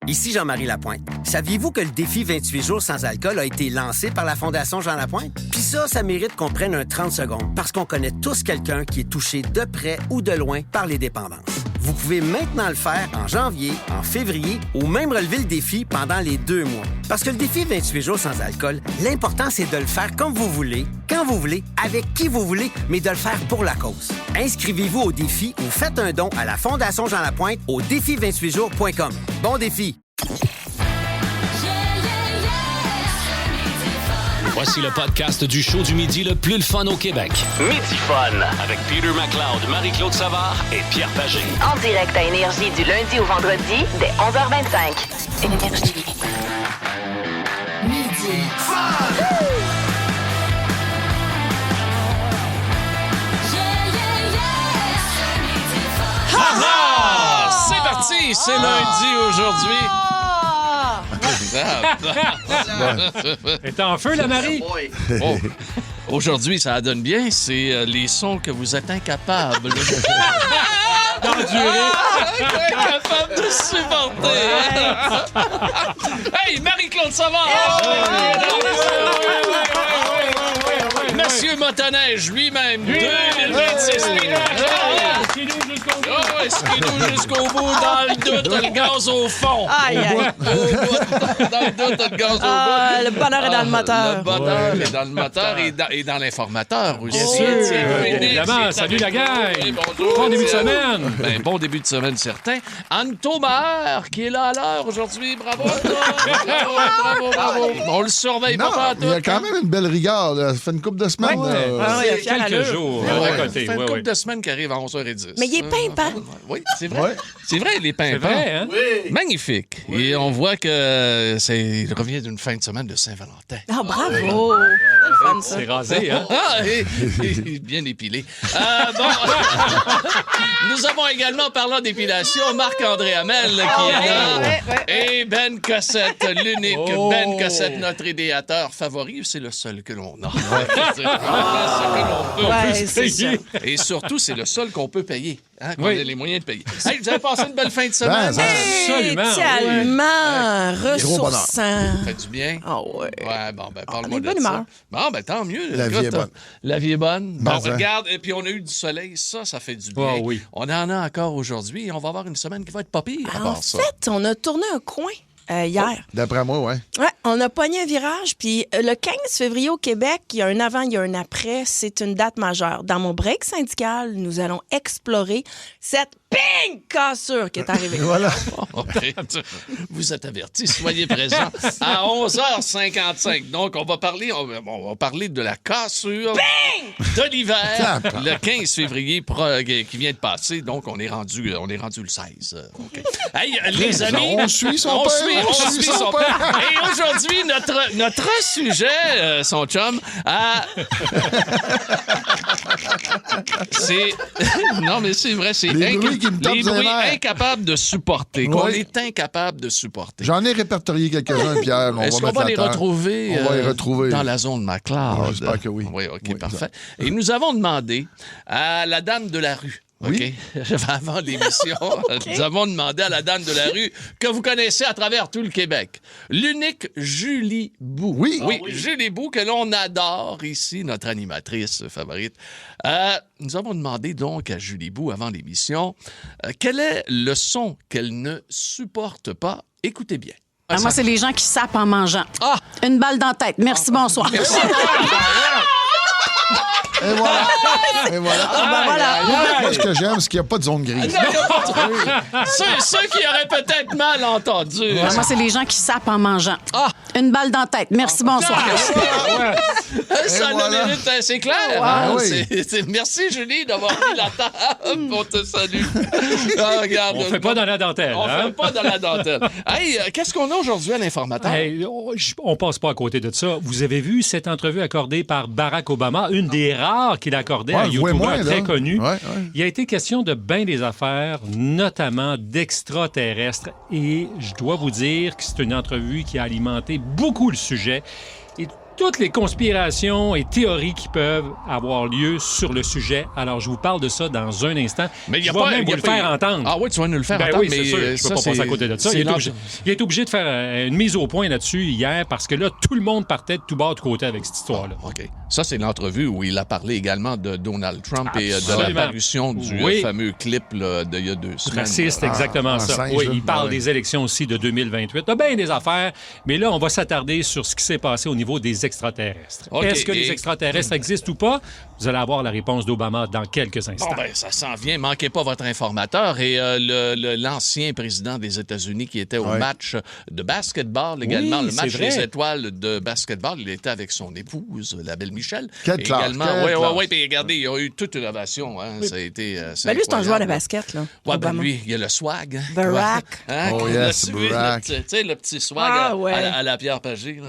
Ici Jean-Marie Lapointe. Saviez-vous que le défi 28 jours sans alcool a été lancé par la Fondation Jean Lapointe? Puis ça mérite qu'on prenne un 30 secondes parce qu'on connaît tous quelqu'un qui est touché de près ou de loin par les dépendances. Vous pouvez maintenant le faire en janvier, en février ou même relever le défi pendant les 2 mois. Parce que le défi 28 jours sans alcool, l'important, c'est de le faire comme vous voulez, quand vous voulez, avec qui vous voulez, mais de le faire pour la cause. Inscrivez-vous au défi ou faites un don à la Fondation Jean Lapointe au défi28jours.com. Bon défi! Voici le podcast du show du midi le plus le fun au Québec. Midi Fun avec Peter McLeod, Marie-Claude Savard et Pierre Pagé. En direct à Énergie du lundi au vendredi dès 11h25. Énergie. Midi Fun! C'est parti, c'est lundi aujourd'hui. Est en feu, la Marie? Oh. Aujourd'hui, ça donne bien, c'est les sons que vous êtes incapables d'endurer. Incapable de supporter. Hey, Marie-Claude Savard! Monsieur Motoneige lui-même, 2026. Ski-nous jusqu'au bout, dans le doute, le gaz au fond. Aïe, aïe. Dans le doute, le gaz au bout. Le bonheur est dans le moteur. Le bonheur est dans le moteur et dans l'informateur aussi. Bien sûr, évidemment. Salut la gang. Bonjour. Bon début de semaine. Ben, bon début de semaine, certain. Anne Thomas, qui est là à l'heure aujourd'hui. Bravo. Bravo. On le surveille Non, pas il y a quand même une belle rigueur. Là. Ça fait une couple de semaines. Ouais. Quelques jours. Ça fait une couple de semaines qui arrive à 11h10. Mais il est pimpant. Oui, c'est vrai. Ouais. C'est vrai, il est pimpant. C'est vrai, hein? Oui. Magnifique. Oui. Et on voit que il revient d'une fin de semaine de Saint-Valentin. Ah, bravo. C'est le fun, ça. C'est rasé, hein? Et bien épilé. Bon. Nous avons également, parlant d'épilation, Marc-André Hamel qui est là. Et Ben Cossette, l'unique Ben Cossette, notre idéateur favori. C'est le seul que l'on a. C'est le seul que l'on peut. Ouais, c'est ça. Et surtout, c'est le seul qu'on peut payer. Hein, qu'on a les moyens de payer. Hey, vous avez passé une belle fin de semaine? Absolument. Tellement ressourçant. Ça fait du bien? Ah ouais. Ouais, bon, ben, On parle-moi est de de bonne ça. humeur. Bon, ben, tant mieux. La vie est bonne. La vie est bonne. Bon, Bon, ça. regarde, et puis on a eu du soleil. Ça fait du bien. Ah oui. On en a encore aujourd'hui et on va avoir une semaine qui va être pas pire. à En part ça. fait, on a tourné un coin hier. D'après moi, ouais. Ouais, on a pogné un virage, puis le 15 février au Québec, il y a un avant, il y a un après, c'est une date majeure. Dans mon break syndical, nous allons explorer cette cassure qui est arrivée. Voilà. OK. Vous êtes avertis, soyez présents à 11h55. Donc, on va parler de la cassure de l'hiver le 15 février qui vient de passer. Donc, on est rendu le 16. OK. Hey, les amis, On suit son père. on suit son père. Et aujourd'hui, notre sujet, son chum, c'est... Non, mais c'est vrai, c'est... Les bruits qui me tapent les dans les bruits nerfs. incapables de supporter. Qu'on Oui. est incapable de supporter. J'en ai répertorié quelques-uns, Pierre. Est-ce qu'on va les retrouver, On va les retrouver. dans la zone McLeod? Oui, j'espère que oui. Oui, OK, Oui, parfait. Et nous avons demandé à la dame de la rue, Oui. OK? Avant l'émission, nous avons demandé à la dame de la rue que vous connaissez à travers tout le Québec. L'unique Julie Bou. Oui. Oui, Julie Bou, que l'on adore ici, notre animatrice favorite. Nous avons demandé donc à Julie Bou, avant l'émission, quel est le son qu'elle ne supporte pas. Écoutez bien. Moi, c'est les gens qui sapent en mangeant. Ah! Une balle dans la tête. Merci, bonsoir. Et voilà. Et voilà. Voilà. Moi, ce que j'aime, c'est qu'il n'y a pas de zone grise. Ceux qui auraient peut-être mal entendu. Moi, c'est les gens qui sapent en mangeant. Une balle dans la tête. Merci, bonsoir. Ça voilà. le mérite, c'est clair. Ah, Hein? oui. Merci, Julie, d'avoir mis la table. On te salue. Regarde, On fait pas dans la dentelle, On hein? fait pas dans la dentelle. Hey, qu'est-ce qu'on a aujourd'hui à l'informateur? Hey, on passe pas à côté de ça. Vous avez vu cette entrevue accordée par Barack Obama, une des rares qu'il accordait à un Ouais, moi, YouTuber très là. connu. Ouais. Il a été question de bien des affaires, notamment d'extraterrestres. Et je dois vous dire que c'est une entrevue qui a alimenté beaucoup le sujet. Et toutes les conspirations et théories qui peuvent avoir lieu sur le sujet. Alors, je vous parle de ça dans un instant. Mais je vais même vous le faire entendre. Ah oui, tu vas nous le faire entendre. Oui, c'est sûr. Je ne peux pas passer à côté de ça. Il a été obligé de faire une mise au point là-dessus hier parce que là, tout le monde partait de tout bord de côté avec cette histoire-là. OK. Ça, c'est l'entrevue où il a parlé également de Donald Trump et de l'apparition du fameux clip d'il y a 2 semaines. Raciste, exactement ça. Singe, oui, il parle des élections aussi de 2028. Il y a bien des affaires, mais là, on va s'attarder sur ce qui s'est passé au niveau des extraterrestres. Okay. Est-ce que les extraterrestres existent ou pas? Vous allez avoir la réponse d'Obama dans quelques instants. Bon, ben, ça s'en vient. Manquez pas votre informateur. Et l'ancien président des États-Unis qui était au match de basketball également, le match des étoiles de basketball, il était avec son épouse, la belle Michel. Quelle classe. Oui, puis regardez, il y a eu toute une ovation. Hein. Ça a été lui, c'est un joueur de basket, là. Ouais, ben lui, il y a le swag. Barack. Hein? Oh yes, Barack. Tu sais, le petit swag à la Pierre Pagé.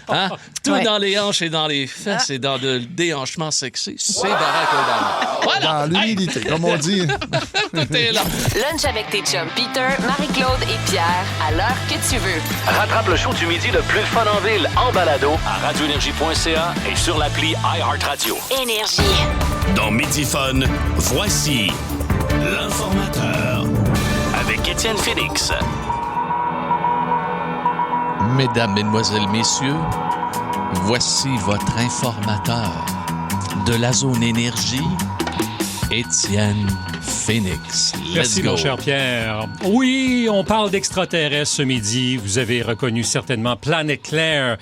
Hein? Tout dans les hanches et dans les fesses et dans le déhanchement sexy, c'est Barack Obama. Voilà! Dans l'humilité, comme on dit. Tout est là. Lunch avec tes chums Peter, Marie-Claude et Pierre, à l'heure que tu veux. Rattrape le show du midi le plus fun en ville en balado à radioénergie.ca et sur l'appli iHeartRadio. Énergie. Dans Midi Fun, voici l'informateur avec Étienne Félix. Mesdames, Mesdemoiselles, Messieurs, voici votre informateur de la zone énergie, Étienne Phoenix. Merci, mon cher Pierre. Oui, on parle d'extraterrestres ce midi. Vous avez reconnu certainement Planet Claire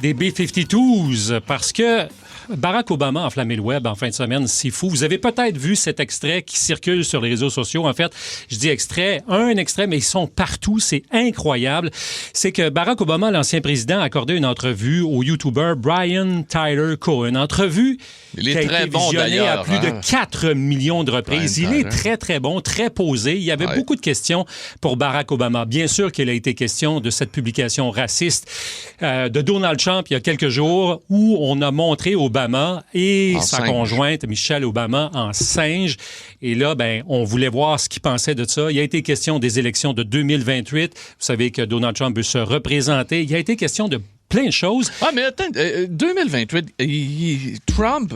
des B-52s parce que Barack Obama a enflammé le web en fin de semaine. C'est fou. Vous avez peut-être vu cet extrait qui circule sur les réseaux sociaux. En fait, je dis un extrait, mais ils sont partout. C'est incroyable. C'est que Barack Obama, l'ancien président, a accordé une entrevue au YouTuber Brian Tyler Cohen. Entrevue qui a été visionnée à plus de 4 millions de reprises. Il est très, très bon, très posé. Il y avait beaucoup de questions pour Barack Obama. Bien sûr qu'il a été question de cette publication raciste de Donald Trump il y a quelques jours où on a montré Obama et sa conjointe Michelle Obama en singe. Et là, on voulait voir ce qu'il pensait de ça. Il a été question des élections de 2028. Vous savez que Donald Trump veut se représenter. Il a été question de plein de choses. Ah, mais attends, 2028, Trump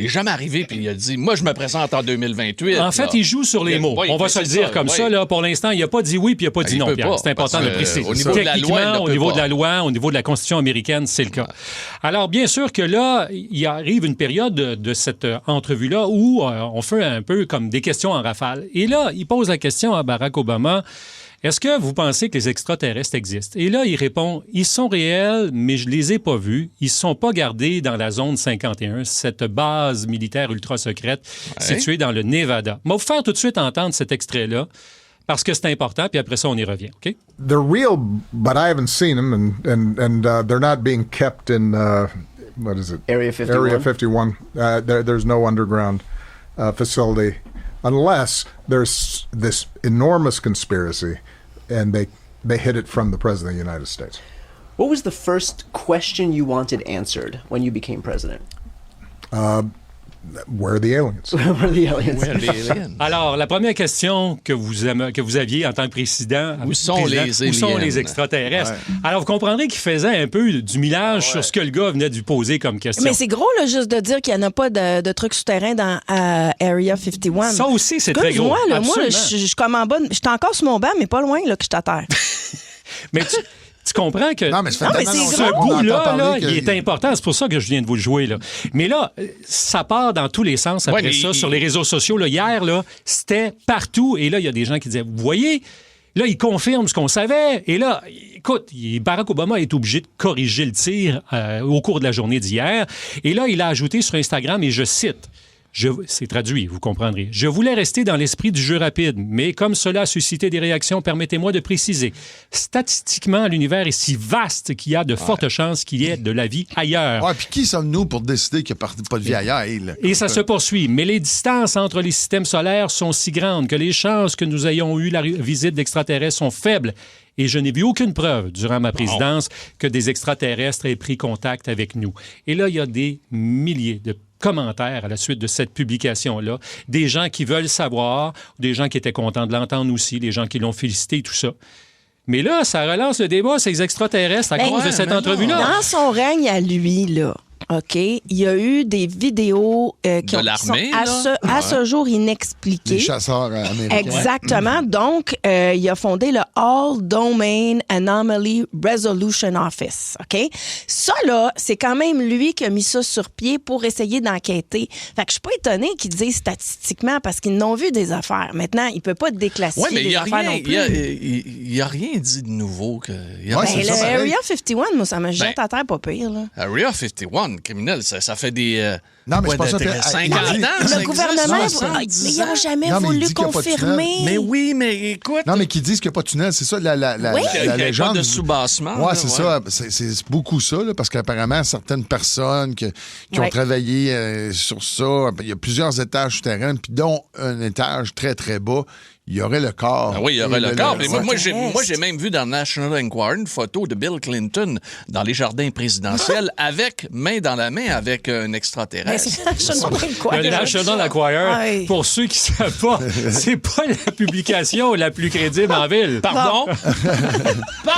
n'est jamais arrivé puis il a dit « Moi, je me présente en 2028. » En fait, il joue sur les mots. On va se le dire comme ça. Là, pour l'instant, il n'a pas dit oui puis il n'a pas dit non, Pierre. C'est important de le préciser. Au niveau de la loi, au niveau de la loi, au niveau de la Constitution américaine, c'est le cas. Alors, bien sûr que là, il arrive une période de cette entrevue-là où on fait un peu comme des questions en rafale. Et là, il pose la question à Barack Obama. Est-ce que vous pensez que les extraterrestres existent? Et là, il répond, ils sont réels, mais je les ai pas vus. Ils sont pas gardés dans la zone 51, cette base militaire ultra secrète située dans le Nevada. Je vais vous faire tout de suite entendre cet extrait-là, parce que c'est important, puis après ça, on y revient, OK? They're real, but I haven't seen them, and they're not being kept in, what is it? Area 51. Area 51. There's no underground facility, unless there's this enormous conspiracy, and they hid it from the President of the United States. What was the first question you wanted answered when you became president? Where are the aliens? Where are the aliens? Where are the aliens? Alors, la première question que vous aviez en tant que président... Où sont les aliens? Où sont les extraterrestres? Ouais. Alors, vous comprendrez qu'il faisait un peu du millage sur ce que le gars venait de lui poser comme question. Mais c'est gros, là, juste de dire qu'il n'y en a pas de trucs souterrains dans Area 51. Ça aussi, c'est très gros. Moi, je suis comme en bas. Je suis encore sur mon banc, mais pas loin là, que je suis à terre. Mais tu comprends que ce bout-là, il est important. C'est pour ça que je viens de vous le jouer. Là. Mais là, ça part dans tous les sens après ça, sur les réseaux sociaux. Là, hier, là, c'était partout. Et là, il y a des gens qui disaient, vous voyez, là, il confirme ce qu'on savait. Et là, écoute, Barack Obama est obligé de corriger le tir au cours de la journée d'hier. Et là, il a ajouté sur Instagram, et je cite, c'est traduit, vous comprendrez. Je voulais rester dans l'esprit du jeu rapide, mais comme cela a suscité des réactions, permettez-moi de préciser. Statistiquement, l'univers est si vaste qu'il y a de fortes chances qu'il y ait de la vie ailleurs. Ouais, puis qui sommes-nous pour décider qu'il n'y a pas de vie ailleurs? Et ça se poursuit. Mais les distances entre les systèmes solaires sont si grandes que les chances que nous ayons eu la visite d'extraterrestres sont faibles. Et je n'ai vu aucune preuve durant ma présidence que des extraterrestres aient pris contact avec nous. Et là, il y a des milliers de commentaires à la suite de cette publication-là, des gens qui veulent savoir, des gens qui étaient contents de l'entendre aussi, des gens qui l'ont félicité, tout ça. Mais là, ça relance le débat sur les extraterrestres à cause de cette entrevue-là. Dans son règne à lui, là, OK, il y a eu des vidéos qui sont à ce jour inexpliquées. Les chasseurs américains. Exactement. Donc, il a fondé le All Domain Anomaly Resolution Office. OK? Ça, là, c'est quand même lui qui a mis ça sur pied pour essayer d'enquêter. Fait que je suis pas étonnée qu'il dise statistiquement parce qu'ils n'ont vu des affaires. Maintenant, il peut pas déclassifier des affaires non plus. Il n'y a rien dit de nouveau. Area 51, moi, ça me jette à terre pas pire. Là. Area 51, criminel, ça fait des... Non, mais c'est pas ça. 50 ans, le gouvernement, ils n'ont jamais voulu confirmer. Mais oui, mais écoute... Non, mais qu'ils disent qu'il n'y a pas de tunnel, c'est ça, la légende. Pas de soubassement. Oui, c'est ça. C'est beaucoup ça, là, parce qu'apparemment, certaines personnes qui ont travaillé sur ça, il y a plusieurs étages souterrains, puis dont un étage très, très bas, il y aurait le corps. Ah oui, il y aurait le corps. Mais moi, j'ai même vu dans National Enquirer une photo de Bill Clinton dans les jardins présidentiels avec, main dans la main, avec un extraterrestre. Le National Enquirer, pour ceux qui ne savent pas, c'est pas la publication la plus crédible en ville. Pardon?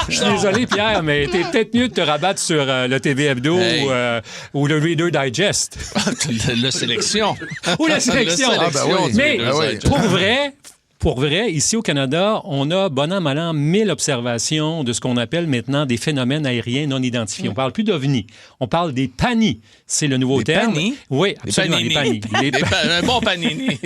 Je suis désolé, Pierre, mais t'es peut-être mieux de te rabattre sur le TV Hebdo ou le Reader Digest. La sélection. Ou la sélection. Mais pour vrai, ici au Canada, on a, bon an, mal an, 1000 observations de ce qu'on appelle maintenant des phénomènes aériens non identifiés. On parle plus d'ovnis, on parle des PANI. C'est le nouveau terme. Panini? Oui, absolument, les PANI. Un bon panini.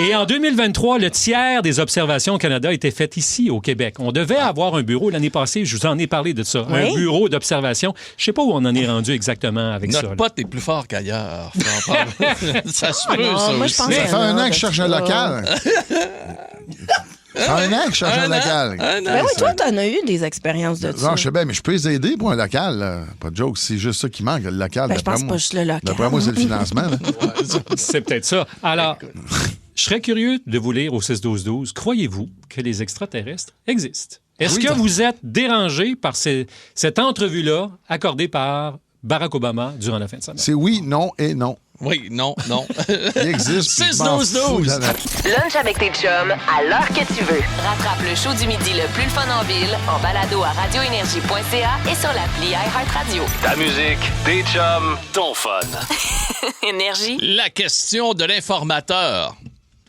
Et en 2023, le tiers des observations au Canada étaient faites ici, au Québec. On devait avoir un bureau. L'année passée, je vous en ai parlé de ça. Un bureau d'observation. Je sais pas où on en est rendu exactement avec ça. Notre pote est plus fort qu'ailleurs. Ça se peut, ça moi, aussi. je pense Ça fait un an que je cherche un local. Un an que je cherche un local. Ben oui, toi, t'en as eu des expériences de ça. Non, je sais bien, mais je peux les aider pour un local. Là. Pas de joke, c'est juste ça qui manque, le local. Ben, je pense pas juste le local. D'après moi, c'est le financement. C'est peut-être ça. Alors, je serais curieux de vous lire au 6-12-12. Croyez-vous que les extraterrestres existent? Est-ce que vous êtes dérangé par cette entrevue-là accordée par Barack Obama durant la fin de semaine? C'est oui, non et non. Oui, non. Il existe. 6-12-12. Lunch avec tes chums à l'heure que tu veux. Rattrape le show du midi le plus fun en ville en balado à radioénergie.ca et sur l'appli iHeartRadio. Ta musique, tes chums, ton fun. Énergie. La question de l'informateur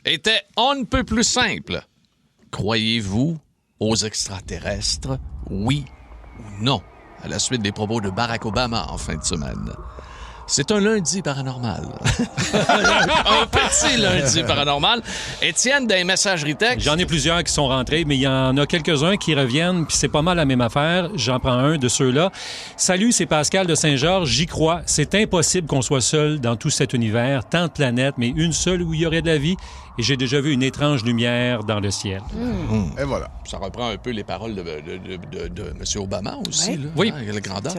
était on ne peut plus simple. Croyez-vous aux extraterrestres? Oui ou non? À la suite des propos de Barack Obama en fin de semaine. C'est un lundi paranormal. Un petit lundi paranormal. Étienne, dans les messageries textes. J'en ai plusieurs qui sont rentrés, mais il y en a quelques-uns qui reviennent, puis c'est pas mal la même affaire. J'en prends un de ceux-là. Salut, c'est Pascal de Saint-Georges. J'y crois. C'est impossible qu'on soit seul dans tout cet univers. Tant de planètes, mais une seule où il y aurait de la vie. Et j'ai déjà vu une étrange lumière dans le ciel. Et voilà. Ça reprend un peu les paroles de M. Obama aussi. Ouais. Là, oui. Le grandeur.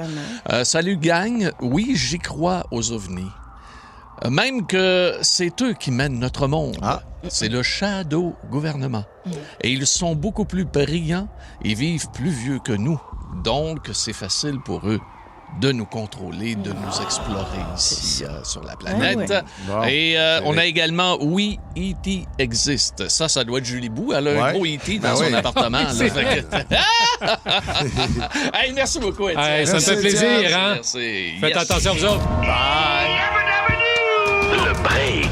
Salut, gang. Oui, j'y crois aux ovnis. Même que c'est eux qui mènent notre monde. C'est le shadow gouvernement. Et ils sont beaucoup plus brillants et vivent plus vieux que nous. Donc, c'est facile pour eux de nous contrôler, de nous explorer ici sur la planète. Et on a également oui, E.T. existe. Ça doit être Julie Bou. Elle a un gros E.T. dans son appartement. Hey, merci beaucoup, Étienne. Hey, ça me fait plaisir, hein? Merci. Faites attention à vous autres. Bye. Le break.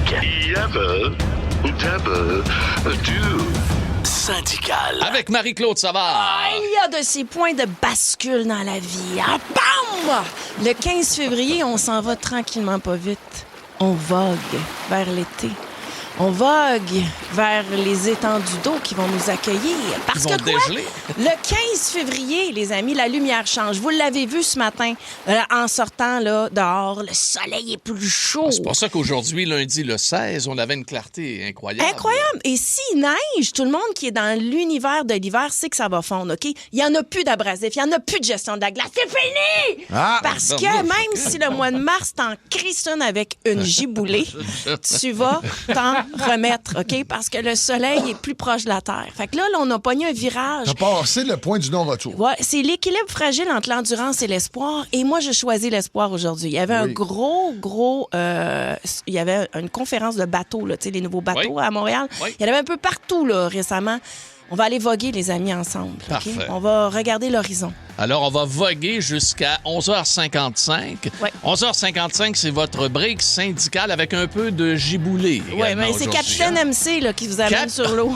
Syndical. Avec Marie-Claude Savard. Il y a de ces points de bascule dans la vie. Ah, bam! Le 15 février, on s'en va tranquillement pas vite. On vogue vers l'été. On vogue vers les étendues d'eau qui vont nous accueillir. Parce que dégeler. Le 15 février, les amis, la lumière change. Vous l'avez vu ce matin, en sortant là, dehors, le soleil est plus chaud. C'est pour ça qu'aujourd'hui, lundi le 16, on avait une clarté incroyable. Incroyable. Et s'il neige, tout le monde qui est dans l'univers de l'hiver sait que ça va fondre, OK? Il n'y en a plus d'abrasif, il n'y en a plus de gestion de la glace. C'est fini! Parce que même si le mois de mars, t'en crissonnes avec une giboulée, tu vas t'en remettre, OK? Parce que le soleil est plus proche de la Terre. Fait que là on a pogné un virage. T'as passé le point du non-retour. Ouais, c'est l'équilibre fragile entre l'endurance et l'espoir. Et moi, j'ai choisi l'espoir aujourd'hui. Il y avait un gros... il y avait une conférence de bateaux, là, tu sais, les nouveaux bateaux à Montréal. Il y en avait un peu partout, là, récemment. On va aller voguer, les amis, ensemble. Parfait. Okay? On va regarder l'horizon. Alors, on va voguer jusqu'à 11h55. Ouais. 11h55, c'est votre break syndical avec un peu de giboulé. Oui, mais c'est Capitaine MC là, qui vous amène sur l'eau.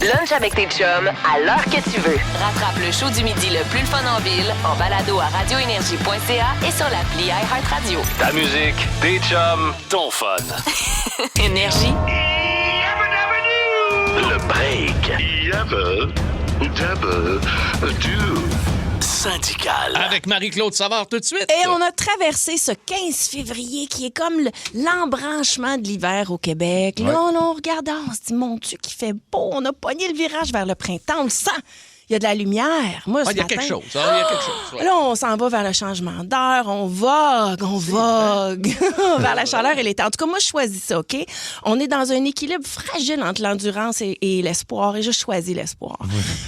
Lunch avec tes chums, à l'heure que tu veux. Rattrape le show du midi le plus le fun en ville, en balado à radioénergie.ca et sur l'appli iHeartRadio. Ta musique, tes chums, ton fun. Énergie. Le break. Syndical. Avec Marie-Claude Savard tout de suite. Et on a traversé ce 15 février qui est comme l'embranchement de l'hiver au Québec. Là, on regarde, on se dit, mon Dieu, qu'il fait beau. On a pogné le virage vers le printemps, on le sent. Il y a de la lumière. Moi, il y a quelque chose. Il y a quelque chose. Ouais. Là, on s'en va vers le changement d'heure. On vogue vers la chaleur et l'été. En tout cas, moi, je choisis ça, OK? On est dans un équilibre fragile entre l'endurance et l'espoir. Et je choisis l'espoir.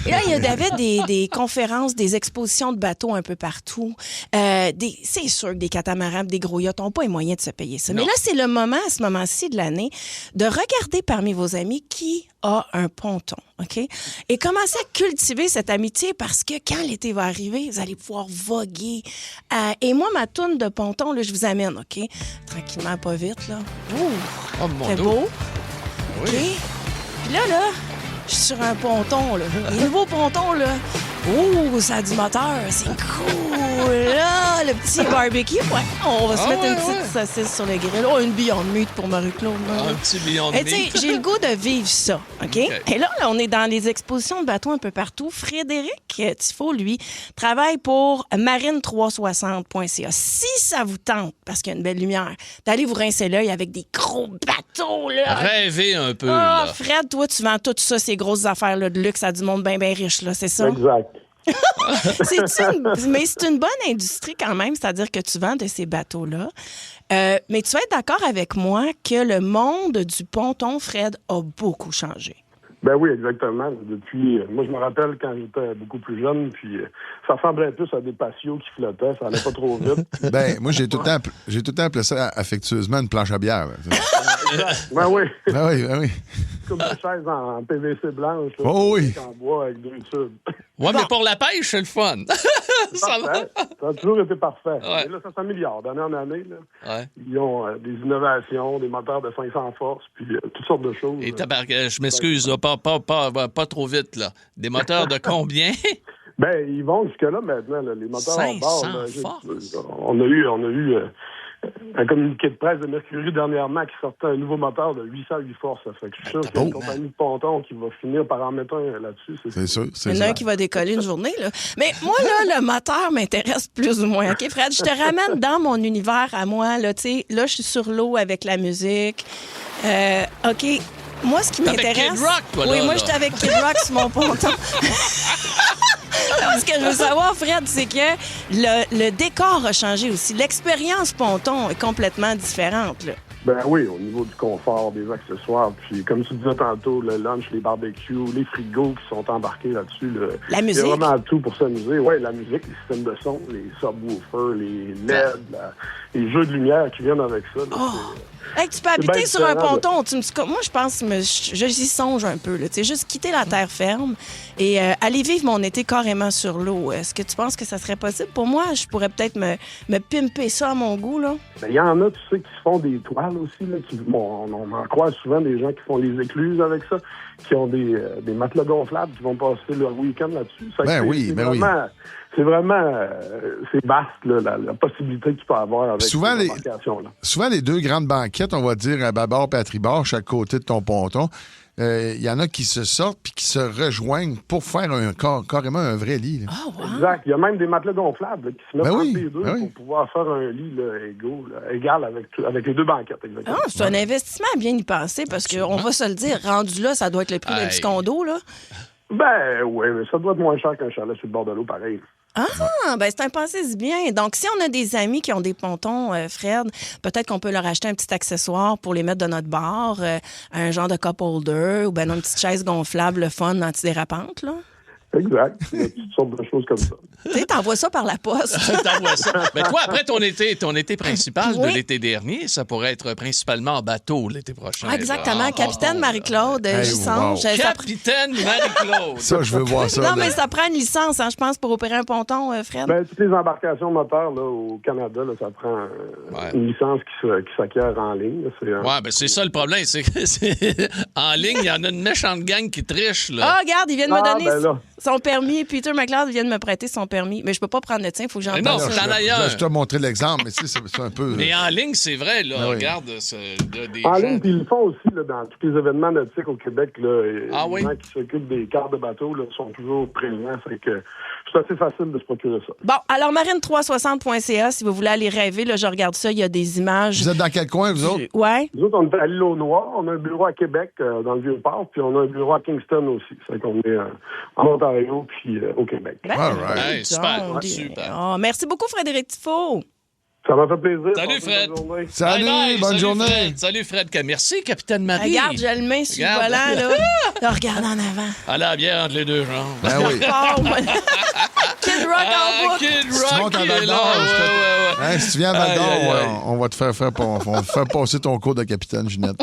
Et là, il y avait des conférences, des expositions de bateaux un peu partout. C'est sûr que des catamarans, des gros yachts n'ont pas les moyens de se payer ça. Non. Mais là, c'est le moment, à ce moment-ci de l'année, de regarder parmi vos amis qui a un ponton, OK? Et commencer à cultiver cette amitié parce que quand l'été va arriver, vous allez pouvoir voguer. Et moi, ma toune de ponton, là, je vous amène, OK? Tranquillement, pas vite, là. Ouh! Oh, mon C'est Dieu. beau. Oui. OK? Puis là, je suis sur un ponton, là. Un nouveau ponton, là. Ouh, ça a du moteur. C'est cool, là. Le petit barbecue. Ouais, on va se mettre une petite saucisse sur le grill. Oh, une Beyond Meat pour Marie-Claude. Un petit Beyond Et Meat. tu sais, j'ai le goût de vivre ça, OK? Et là, on est dans les expositions de bateaux un peu partout. Frédéric Tifo, lui, travaille pour marine360.ca. Si ça vous tente, parce qu'il y a une belle lumière, d'aller vous rincer l'œil avec des gros bateaux, là. Rêvez un peu, Ah, là. Fred, toi, tu vends tout ça, ces grosses affaires-là de luxe à du monde bien, bien riche, là, c'est ça? Exact. Mais c'est une bonne industrie quand même, c'est-à-dire que tu vends de ces bateaux-là. Mais tu vas être d'accord avec moi que le monde du ponton, Fred, a beaucoup changé. Ben oui, exactement. Depuis, moi, je me rappelle quand j'étais beaucoup plus jeune, puis ça ressemblait plus à des patios qui flottaient, ça allait pas trop vite. Ben, moi, j'ai tout le temps appelé ça affectueusement une planche à bière. Ben oui. Ben oui, ben oui. Comme une chaise en PVC blanche. Là, Oh oui. En bois avec 2 tubes. Ouais, mais pour la pêche, c'est le fun. Ça va. Ça a toujours été parfait. Ouais. Et là, ça s'améliore d'année en année. Là. Ouais. Ils ont des innovations, des moteurs de 500 forces, puis toutes sortes de choses. Et je m'excuse, là, pas trop vite, là. Des moteurs de combien? Ben, ils vont jusque-là maintenant, là. Les moteurs en 500 bord. forces. On a eu un communiqué de presse de Mercury dernièrement qui sortait un nouveau moteur de 808 forces. Ça fait que je suis sûr qu'il y a une compagnie de ponton qui va finir par en mettre un là-dessus. C'est sûr. Il y en a un qui va décoller une journée, là. Mais moi, là, le moteur m'intéresse plus ou moins. OK, Fred, je te ramène dans mon univers à moi, là, tu sais. Là, je suis sur l'eau avec la musique. OK. Moi, ce qui m'intéresse... Avec Kid Rock, toi, là. Oui, moi, j'étais avec Kid Rock sur mon ponton. Ce que je veux savoir, Fred, c'est que le décor a changé aussi. L'expérience ponton est complètement différente, là. Ben oui, au niveau du confort, des accessoires, puis comme tu disais tantôt, le lunch, les barbecues, les frigos qui sont embarqués là-dessus. La musique. Il y a vraiment tout pour s'amuser. Oui, la musique, les systèmes de son, les subwoofers, les LED, les jeux de lumière qui viennent avec ça. Là, Hey, tu peux habiter sur un ponton. Moi, je pense, j'y songe un peu. Là, juste quitter la terre ferme et aller vivre mon été carrément sur l'eau. Est-ce que tu penses que ça serait possible? Pour moi, je pourrais peut-être me pimper ça à mon goût. Là. Ben, y en a, tu sais, qui se font des toiles aussi. Là, on en croise souvent des gens qui font les écluses avec ça, qui ont des matelas gonflables, qui vont passer leur week-end là-dessus. C'est vraiment c'est vaste, là, la possibilité que tu peux avoir avec cette embarcation-là. Souvent, les deux grandes banquettes, on va dire à bâbord et à tribord, chaque côté de ton ponton, il y en a qui se sortent puis qui se rejoignent pour faire carrément un vrai lit. Là. Oh, wow. Exact. Il y a même des matelas gonflables là, qui se mettent entre les deux pour pouvoir faire un lit là, égal avec les deux banquettes. Exactement. Ah, c'est un investissement à bien y penser parce qu'on va se le dire, rendu là, ça doit être le prix d'un petit condo. Là. Ben oui, mais ça doit être moins cher qu'un chalet sur le bord de l'eau, pareil. Ah, ben c'est un pensez-y bien. Donc, si on a des amis qui ont des pontons, Fred, peut-être qu'on peut leur acheter un petit accessoire pour les mettre de notre bar, un genre de cup holder ou ben une petite chaise gonflable, fun, antidérapante, là. Exact. Il y a toutes sortes de choses comme ça. Tu sais, t'envoies ça par la poste. T'envoies ça. Mais toi, après ton été principal de l'été dernier, ça pourrait être principalement en bateau l'été prochain. Ah, exactement. Capitaine Marie-Claude, licence. Capitaine Marie-Claude. Ça, je veux voir ça. Non, mais ça prend une licence, je pense, pour opérer un ponton, Fred. Ben, toutes les embarcations moteurs là, au Canada, là, ça prend une licence qui s'acquiert en ligne. C'est ça le problème. C'est que en ligne, il y en a une méchante gang qui triche. Là. Ah, regarde, ils viennent me donner son permis. Peter McLeod vient de me prêter son permis. Mais je peux pas prendre le tien, il faut que j'en parle. Non, c'est en ailleurs. Je t'ai montré l'exemple, mais c'est un peu... Mais en ligne, c'est vrai, là. Regarde, en ligne, puis ils le font aussi là, dans tous les événements nautiques au Québec. Là, les gens qui s'occupent des quarts de bateau là, sont toujours présents. C'est assez facile de se procurer ça. Bon, alors marine360.ca, si vous voulez aller rêver, là, je regarde ça, il y a des images. Vous êtes dans quel coin, vous autres? Oui. Nous autres, on est à l'île aux Noix. On a un bureau à Québec, dans le Vieux-Port, puis on a un bureau à Kingston aussi. C'est qu'on est en Ontario, puis au Québec. Super. Oh, merci beaucoup, Frédéric Tifo. Ça m'a fait plaisir. Salut, Fred. Salut, bonne journée. Fred. Salut, Fred. Merci, Capitaine Marie. Regarde, je le mets sur le volant, là. Regarde en avant. À la bière entre les deux jambes. Ben oui. Kid Rock en boucle. Kid Rock. Si tu montes à Val d'Or, si tu viens à Val d'Or, on va te faire passer ton cours de capitaine, Ginette.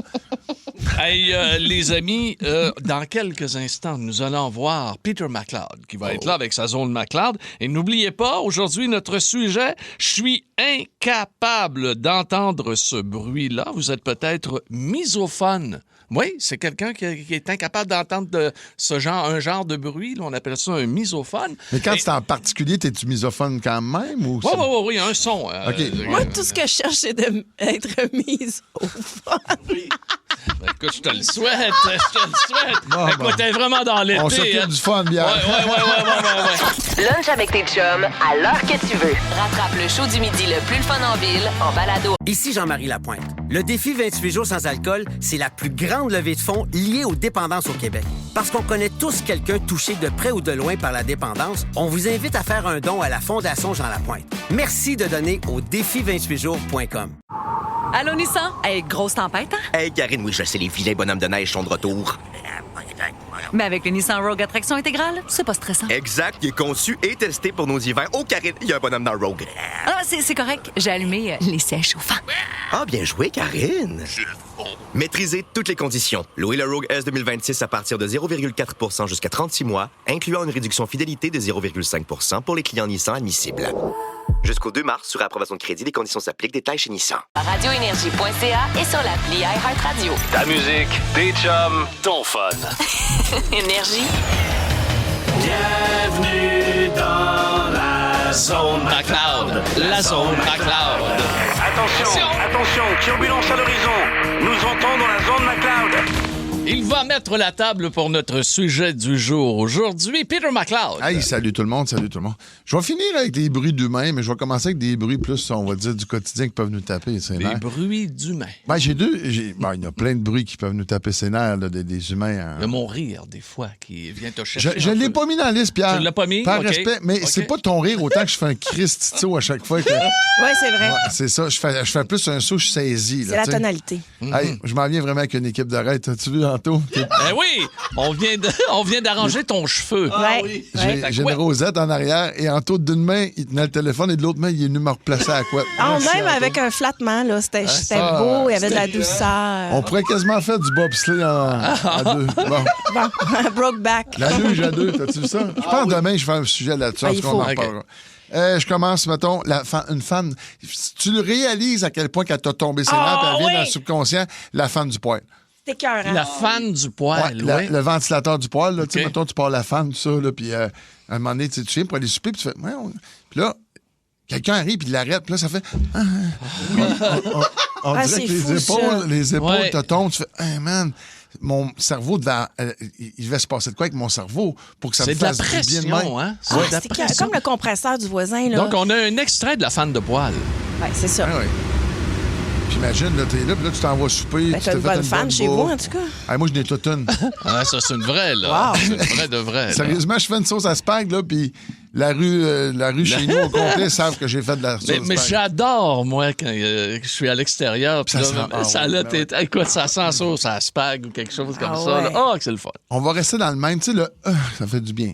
Hey, les amis, dans quelques instants, nous allons voir Peter McLeod qui va être là avec sa zone McLeod. Et n'oubliez pas, aujourd'hui, notre sujet, je suis incapable d'entendre ce bruit-là. Vous êtes peut-être misophone. Oui, c'est quelqu'un qui est incapable d'entendre un genre de bruit. Là, on appelle ça un misophone. Mais quand c'est en particulier, t'es-tu misophone quand même? Oui, un son. Moi, tout ce que je cherche, c'est d'être misophone. Oui. Écoute, je te le souhaite. Écoute, t'es vraiment dans l'été. On s'occupe du fun, bien. Ouais. Lunch avec tes chums, à l'heure que tu veux. Rattrape le show du midi le plus le fun en ville, en balado. Ici Jean-Marie Lapointe. Le défi 28 jours sans alcool, c'est la plus grande levée de fonds liée aux dépendances au Québec. Parce qu'on connaît tous quelqu'un touché de près ou de loin par la dépendance, on vous invite à faire un don à la Fondation Jean Lapointe. Merci de donner au défi28jours.com. Allô, Nissan? Hey, grosse tempête, hein? Hey, Karine, oui, je sais, les vilains bonhommes de neige sont de retour. Mais avec le Nissan Rogue Attraction intégrale, c'est pas stressant. Exact, il est conçu et testé pour nos hivers. Oh, Karine, il y a un bonhomme dans le Rogue. Ah, c'est correct. J'ai allumé les sièges chauffants. Ah, bien joué, Karine. Maîtrisez toutes les conditions. Louez le Rogue S 2026 à partir de 0,4 % jusqu'à 36 mois, incluant une réduction fidélité de 0,5 % pour les clients Nissan admissibles. Jusqu'au 2 mars, sur approbation de crédit, les conditions s'appliquent. Détails chez Nissan. Radioénergie.ca et sur l'appli iHeartRadio. Ta musique, tes chums, ton fun. Énergie. Bienvenue dans la zone McLeod. La zone McLeod. Attention, turbulence à l'horizon. Nous entrons dans la zone McLeod. Il va mettre la table pour notre sujet du jour aujourd'hui, Peter McLeod. Hey, salut tout le monde. Je vais finir avec des bruits d'humains, mais je vais commencer avec des bruits plus, on va dire, du quotidien qui peuvent nous taper ses nerfs. Des bruits d'humains. Ben, il y a plein de bruits qui peuvent nous taper ses nerfs, là, des humains. Le mon rire, des fois, qui vient te chercher. Je ne l'ai pas mis dans la liste, Pierre. Tu l'as pas mis? Par respect, mais c'est pas ton rire autant que je fais un Christito à chaque fois. Oui, c'est vrai. Ouais, c'est ça. Je fais plus un saut, je suis saisi. C'est la tonalité. Hey, je m'en viens vraiment avec une équipe de raid. As-tu vu, Anto? Ben oui, on vient d'arranger ton cheveu. Ah, oui. J'ai une rosette en arrière et Anto, d'une main, il tenait le téléphone et de l'autre main, il est venu me replacer à la couette. Même avec un flattement, là, c'était beau, il y avait de la douceur. On pourrait quasiment faire du bobsleigh à deux. Bon, Brokeback. La luge à deux, t'as-tu vu ça? Je pense demain, je fais un sujet là-dessus. Il faut. Je commence, mettons, une fan. Tu le réalises à quel point qu'elle t'a tombé ses nerfs, elle vient dans le subconscient, la fan du poil. C'est écœurant. La fan du poil, oui. Le ventilateur du poil, là, tu sais, mettons, tu pars la fan, tout ça, là, puis à un moment donné, tu viens pour aller souper, puis tu fais, puis là, quelqu'un arrive, puis il l'arrête, puis là, ça fait, on dirait que les épaules te tombent, tu fais, hey, man, mon cerveau il devait se passer de quoi avec mon cerveau pour que ça me fasse bien de même. Hein? C'est comme le compresseur du voisin, là. Donc, on a un extrait de la fan de poil. Oui, c'est ça. Ouais. Puis imagine, là, t'es là, puis là, tu t'en vas souper. T'as une bonne fan chez vous, en tout cas. Ah, moi, je n'ai toute une. Ça, c'est une vraie, là. Wow. C'est une vraie de vraie. Sérieusement, je fais une sauce à spag, là, puis la rue chez nous, au complet, savent que j'ai fait de la sauce à spag. Mais j'adore, moi, quand je suis à l'extérieur. Puis ça sent sauce à spag ou quelque chose comme ça. Ouais. Oh, que c'est le fun. On va rester dans le même, tu sais, ça fait du bien.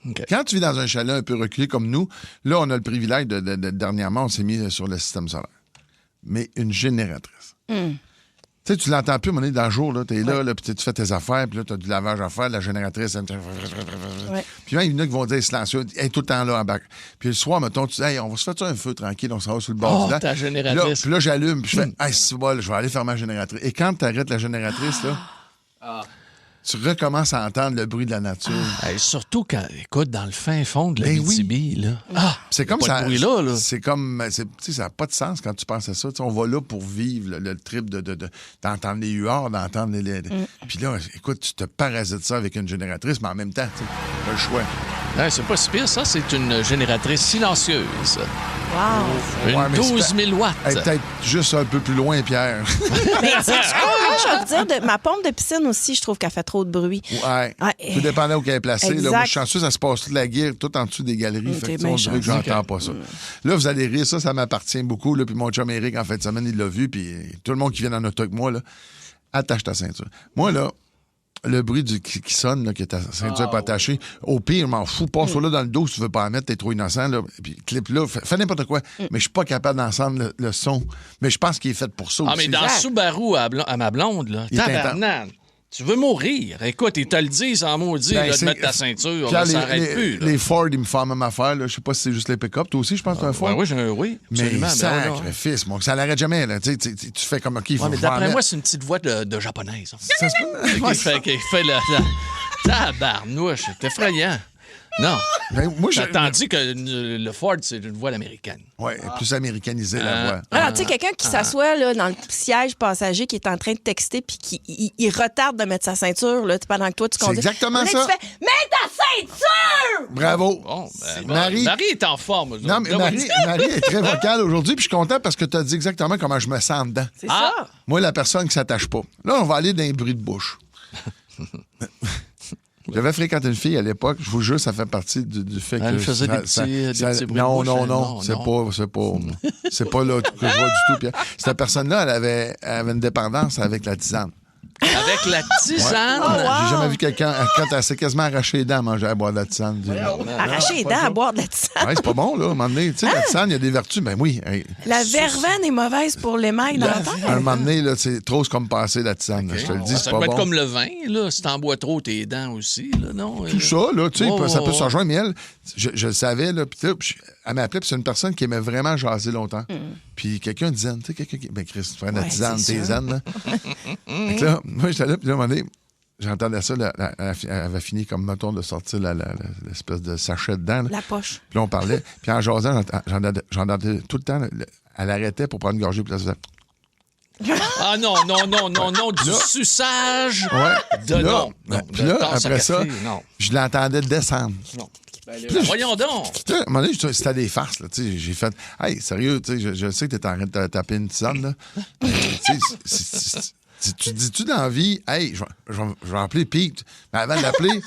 Okay. Quand tu vis dans un chalet un peu reculé comme nous, là, on a le privilège dernièrement, on s'est mis sur le système solaire. Mais une génératrice. Tu sais, tu l'entends plus, on est dans le jour, là, t'es là, puis tu fais tes affaires, puis là, t'as du lavage à faire, la génératrice, puis même, il y en a qui vont dire silencieux, elle est tout le temps là en bac. Puis le soir, mettons, tu dis, hey, on va se faire un feu tranquille, on s'en va sur le bord du lac. Ta génératrice. Puis là, j'allume, puis je fais, hey, c'est bon, je vais aller faire ma génératrice. Et quand tu arrêtes la génératrice, là, tu recommences à entendre le bruit de la nature. Surtout quand, écoute, dans le fin fond de la Abitibi, là. C'est comme ça. Là. C'est comme, ça n'a pas de sens quand tu penses à ça. T'sais, on va là pour vivre le trip d'entendre les huards, d'entendre les. Puis là, écoute, tu te parasites ça avec une génératrice, mais en même temps, tu as le choix. C'est pas si pire, ça. C'est une génératrice silencieuse. Wow! Une 12 000 watts. Peut-être juste un peu plus loin, Pierre. Mais c'est moi, je veux dire, ma pompe de piscine aussi, je trouve qu'elle fait trop de bruit. Ouais. Tout dépendant où elle est placée. Là, moi, je suis chanceux, ça se passe toute la guerre, tout en dessous des galeries. Fait que on dirait que j'entends pas ça. Là, vous allez rire, ça m'appartient beaucoup. Là, puis mon chum Eric, en fin de semaine, il l'a vu. Puis tout le monde qui vient dans notre truc, moi, là, attache ta ceinture. Moi, là, le bruit qui sonne, là, que ta ceinture n'est pas attachée, au pire, je m'en fous. Passe-le dans le dos si tu veux pas en mettre, t'es trop innocent. Là, puis clip-là, fais n'importe quoi. Mais je suis pas capable d'entendre le son. Mais je pense qu'il est fait pour ça aussi. Mais dans Subaru à ma blonde, là, tabarnak, tu veux mourir. Écoute, ils te le disent en maudit, là, de mettre ta ceinture. Pierre, on s'arrête plus. Là. Les Ford, ils me font la même affaire. Je sais pas si c'est juste les pick-up. Toi aussi, je pense que tu as un Ford. Oui, absolument. Mais sacrifice, moi, ça l'arrête jamais. Là. Tu fais comme OK, il faut mais d'après moi, c'est une petite voix de japonaise. Ça se peut. Qui fait la tabarnouche. C'est effrayant. Non. Tandis que le Ford, c'est une voix américaine. Oui, plus américanisée, la voix. Alors, tu sais, quelqu'un qui s'assoit là, dans le siège passager, qui est en train de texter, puis qui il retarde de mettre sa ceinture là, pendant que toi, tu conduis. C'est exactement ça. Tu fais « Mets ta ceinture! » Bravo. Marie est en forme. Non, mais Marie est très vocale aujourd'hui, puis je suis content parce que tu as dit exactement comment je me sens dedans. C'est ça. Moi, la personne qui s'attache pas. Là, on va aller dans les bruits de bouche. J'avais fréquenté une fille à l'époque, je vous jure, ça fait partie du fait que... Elle faisait des petits bruits non, de bouche. Non, c'est pas là que je vois du tout, Pierre. Cette personne-là, elle avait une dépendance avec la tisane. Avec la tisane? Ouais. J'ai jamais vu quelqu'un, quand elle s'est quasiment arraché les dents à manger à boire de la tisane. Arracher les dents à boire de la tisane? Ouais, c'est pas bon, là, à un moment donné. Tu sais, la tisane, il y a des vertus. Ben oui. La verveine est mauvaise pour l'émail dentaire. À un moment donné, là, c'est trop comme passer la tisane. Je te le dis, c'est pas bon. Ça peut être comme le vin, là. Si t'en bois trop, tes dents aussi, là, non? Tout ça, là, tu sais, ça peut se rejoindre. Mais elle, je le savais, là, puis elle m'appelait, puis c'est une personne qui aimait vraiment jaser longtemps. Puis quelqu'un de zen, tu sais, quelqu'un qui... Ben, Chris, tu prends de la tisane, t'es zen, là. Donc là, moi, j'étais là, puis là, à un moment donné, j'entendais ça, elle avait fini comme, mettons, de sortir l'espèce de sachet dedans. Là. La poche. Puis là, on parlait. Puis en jasant, j'entendais tout le temps, elle arrêtait pour prendre une gorgée, puis là, ça faisait... Ah non, du suçage de non. Puis là, après ça, je l'entendais descendre. Non. Voyons donc! À un moment donné, c'était des farces. Là, j'ai fait, hey, sérieux, je sais que t'es en train de te taper une tisane. Là. Tu dis-tu dans la vie, hey, je vais appeler Pete, mais avant de l'appeler,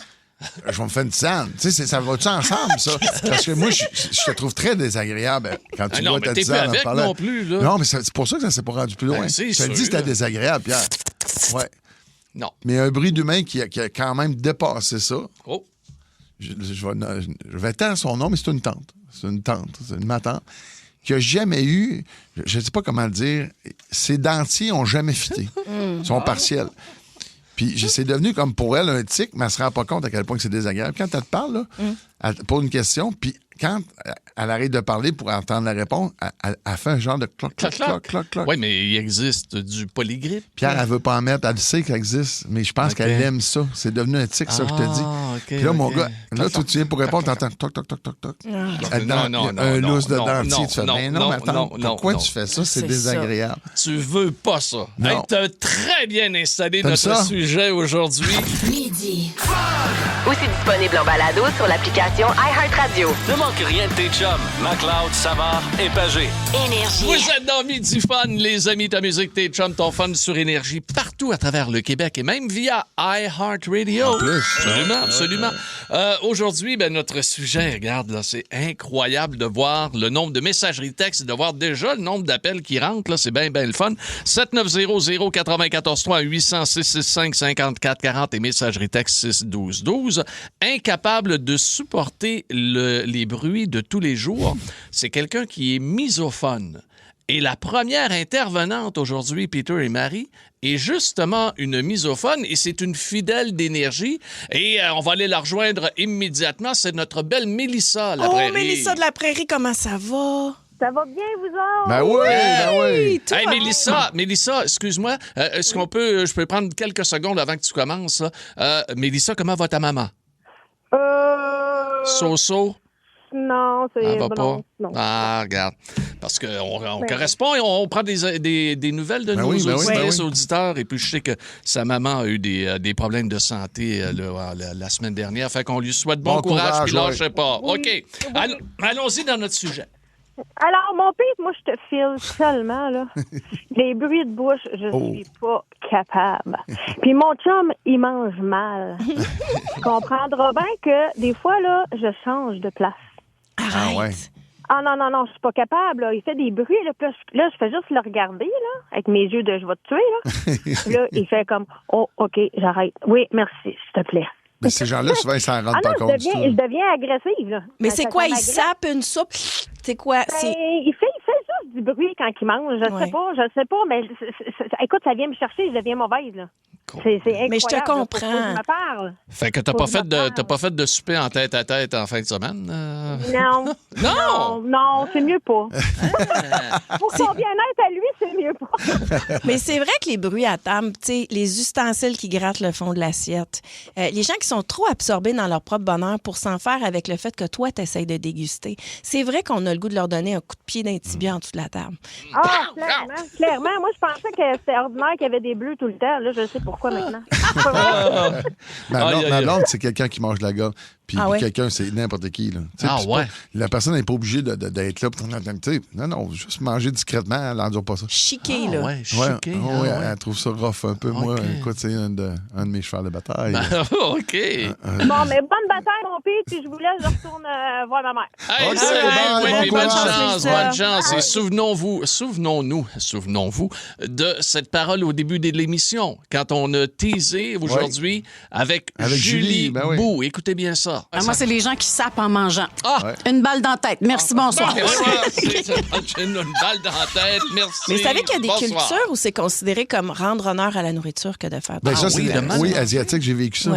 je vais me faire une tisane. Ça va-tu ensemble, ça? Parce que moi, je te trouve très désagréable quand tu vois ta tisane. Non, mais t'es plus avec non plus, là. Non, mais c'est pour ça que ça s'est pas rendu plus loin. Je te dis que c'était désagréable, Pierre. Ouais. Non. Mais un bruit d'humain qui a quand même dépassé ça. Oh. Je vais taire son nom, mais c'est une tante. C'est ma tante, qui n'a jamais eu, je ne sais pas comment le dire, ses dentiers n'ont jamais fité. Ils sont partiels. Puis c'est devenu comme pour elle un tic, mais elle ne se rend pas compte à quel point c'est désagréable. Quand elle te parle, là, elle te pose une question, puis quand elle arrête de parler pour entendre la réponse, elle fait un genre de cloc, cloc, cloc, cloc, cloc. Oui, mais il existe du polygrippe. Pierre, elle veut pas en mettre. Elle sait que ça existe, mais je pense qu'elle aime ça. C'est devenu un tic, ça, je te dis. Puis là, mon gars, là, tout tu viens pour répondre, t'entends toc, toc, toc, toc, toc. Non, un lousse de dentier. Tu fais, mais non, mais attends, pourquoi tu fais ça? C'est désagréable. Tu veux pas ça. T'as très bien installé notre sujet aujourd'hui. Midi. Aussi disponible en balado sur l'application iHeartRadio. Ne manque rien de tes chums, McLeod, Savard et Pagé. Énergie. Vous êtes dans Midi Fun, les amis, ta musique, tes chums, ton fun sur Énergie, partout à travers le Québec et même via iHeartRadio. En plus. Absolument. Aujourd'hui, notre sujet, regarde, là, c'est incroyable de voir le nombre de messageries textes, de voir déjà le nombre d'appels qui rentrent. Là, c'est bien le fun. 7900-943 800-665-5440 et messagerie texte 612-12. incapable de supporter les bruits de tous les jours. C'est quelqu'un qui est misophone. Et la première intervenante aujourd'hui, Peter et Marie, est justement une misophone et c'est une fidèle d'énergie. Et on va aller la rejoindre immédiatement. C'est notre belle Mélissa à la Prairie. Oh, Mélissa de la Prairie, comment ça va? Ça va bien, vous autres? Ben oui, ben oui. Hey, Mélissa, excuse-moi, est-ce qu'on je peux prendre quelques secondes avant que tu commences? Mélissa, comment va ta maman? So-so? Non, c'est... Elle va pas? Non. Ah, regarde. Parce qu'on correspond et on prend des nouvelles de nos auditeurs. Et puis, je sais que sa maman a eu des problèmes de santé la semaine dernière. Fait qu'on lui souhaite bon courage puis lâchez pas. Oui. OK. Allons-y dans notre sujet. Alors, mon pire, moi, je te file seulement, là. Les bruits de bouche, je suis pas capable. Puis mon chum, il mange mal. Tu comprendras bien que des fois, là, je change de place. Arrête. Ah ouais. Ah non, je suis pas capable, là. Il fait des bruits, là. Puis là, je fais juste le regarder, là, avec mes yeux de « je vais te tuer », là. Puis là, il fait comme « oh, OK, j'arrête. Oui, merci, s'il te plaît. » Mais ces gens-là, souvent, ils s'en rendent pas compte. Je deviens agressive, là. Mais c'est quoi? Il sape une soupe? C'est quoi? Il fait juste du bruit quand il mange. Je sais pas, mais écoute, ça vient me chercher, je deviens mauvaise, là. C'est incroyable. Mais je te comprends. Je me parle. Fait que t'as pas fait de souper en tête à tête en fin de semaine? Non, c'est mieux pas. Pour son bien-être à lui, c'est mieux pas. Mais c'est vrai que les bruits à table, tu sais, les ustensiles qui grattent le fond de l'assiette, les gens qui sont trop absorbés dans leur propre bonheur pour s'en faire avec le fait que toi, t'essayes de déguster. C'est vrai qu'on a le goût de leur donner un coup de pied d'un tibia en dessous de la table. Ah, clairement. Moi, je pensais que c'était ordinaire qu'il y avait des bleus tout le temps. Là, je sais pourquoi maintenant. Ma blonde, c'est quelqu'un qui mange la gomme. Puis quelqu'un, c'est n'importe qui. Là. La personne n'est pas obligée d'être là. Non, juste manger discrètement, elle n'endure pas ça. Chiqué, là. Elle trouve ça rough un peu. Okay. Moi, écoute, c'est un de mes chevals de bataille. OK. Bon, mais bonne bataille, mon pire, puis je vous laisse, je retourne voir ma mère. Hey, bonne chance. Et souvenons-nous de cette parole au début de l'émission, quand on a teasé aujourd'hui avec Julie Bou. Écoutez bien ça. Moi, c'est les gens qui sapent en mangeant. Une balle dans la tête. Merci, bonsoir. Une balle dans la tête, merci. Mais vous savez qu'il y a des cultures où c'est considéré comme rendre honneur à la nourriture que de faire asiatique, j'ai vécu ça.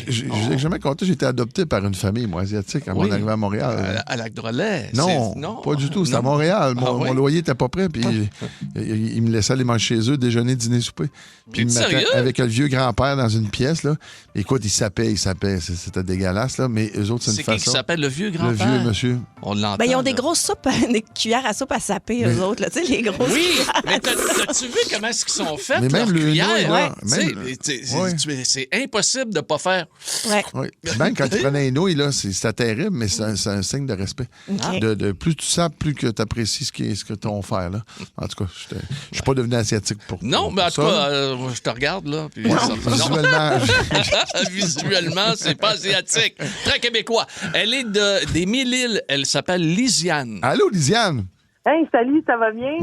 Je vous ai jamais compté, j'ai été adopté par une famille, moi, asiatique, à mon arrivée à Montréal. À Lac-Drolet? Non, pas du tout. C'était à Montréal. Mon loyer n'était pas prêt, puis ils me laissaient aller manger chez eux, déjeuner, dîner, souper. Puis ils me mettaient avec le vieux grand-père dans une pièce, là. Écoute, il sapait. C'était dégueulasse, là, mais eux autres, c'est une façon. C'est qui s'appelle le vieux grand-père? Le vieux monsieur. On l'entend. Ils ont des grosses soupes, des cuillères à soupe à saper, eux autres, là, tu sais, les grosses. Oui, mais t'as-tu vu comment est-ce qu'ils sont faits, mais même leurs cuillères? C'est impossible de ne pas faire. Oui. Même quand tu prenais une nouille, là, c'était terrible, mais c'est un signe de respect. De plus tu sapes, plus que tu apprécies ce que t'ont offert, là. En tout cas, je suis pas devenu asiatique pour non, mais en tout cas, je te regarde, là. Puis visuellement, c'est pas asiatique. Très québécois. Elle est des Mille-Îles. Elle s'appelle Lisiane. Allô, Lisiane? Hey, salut, ça va bien?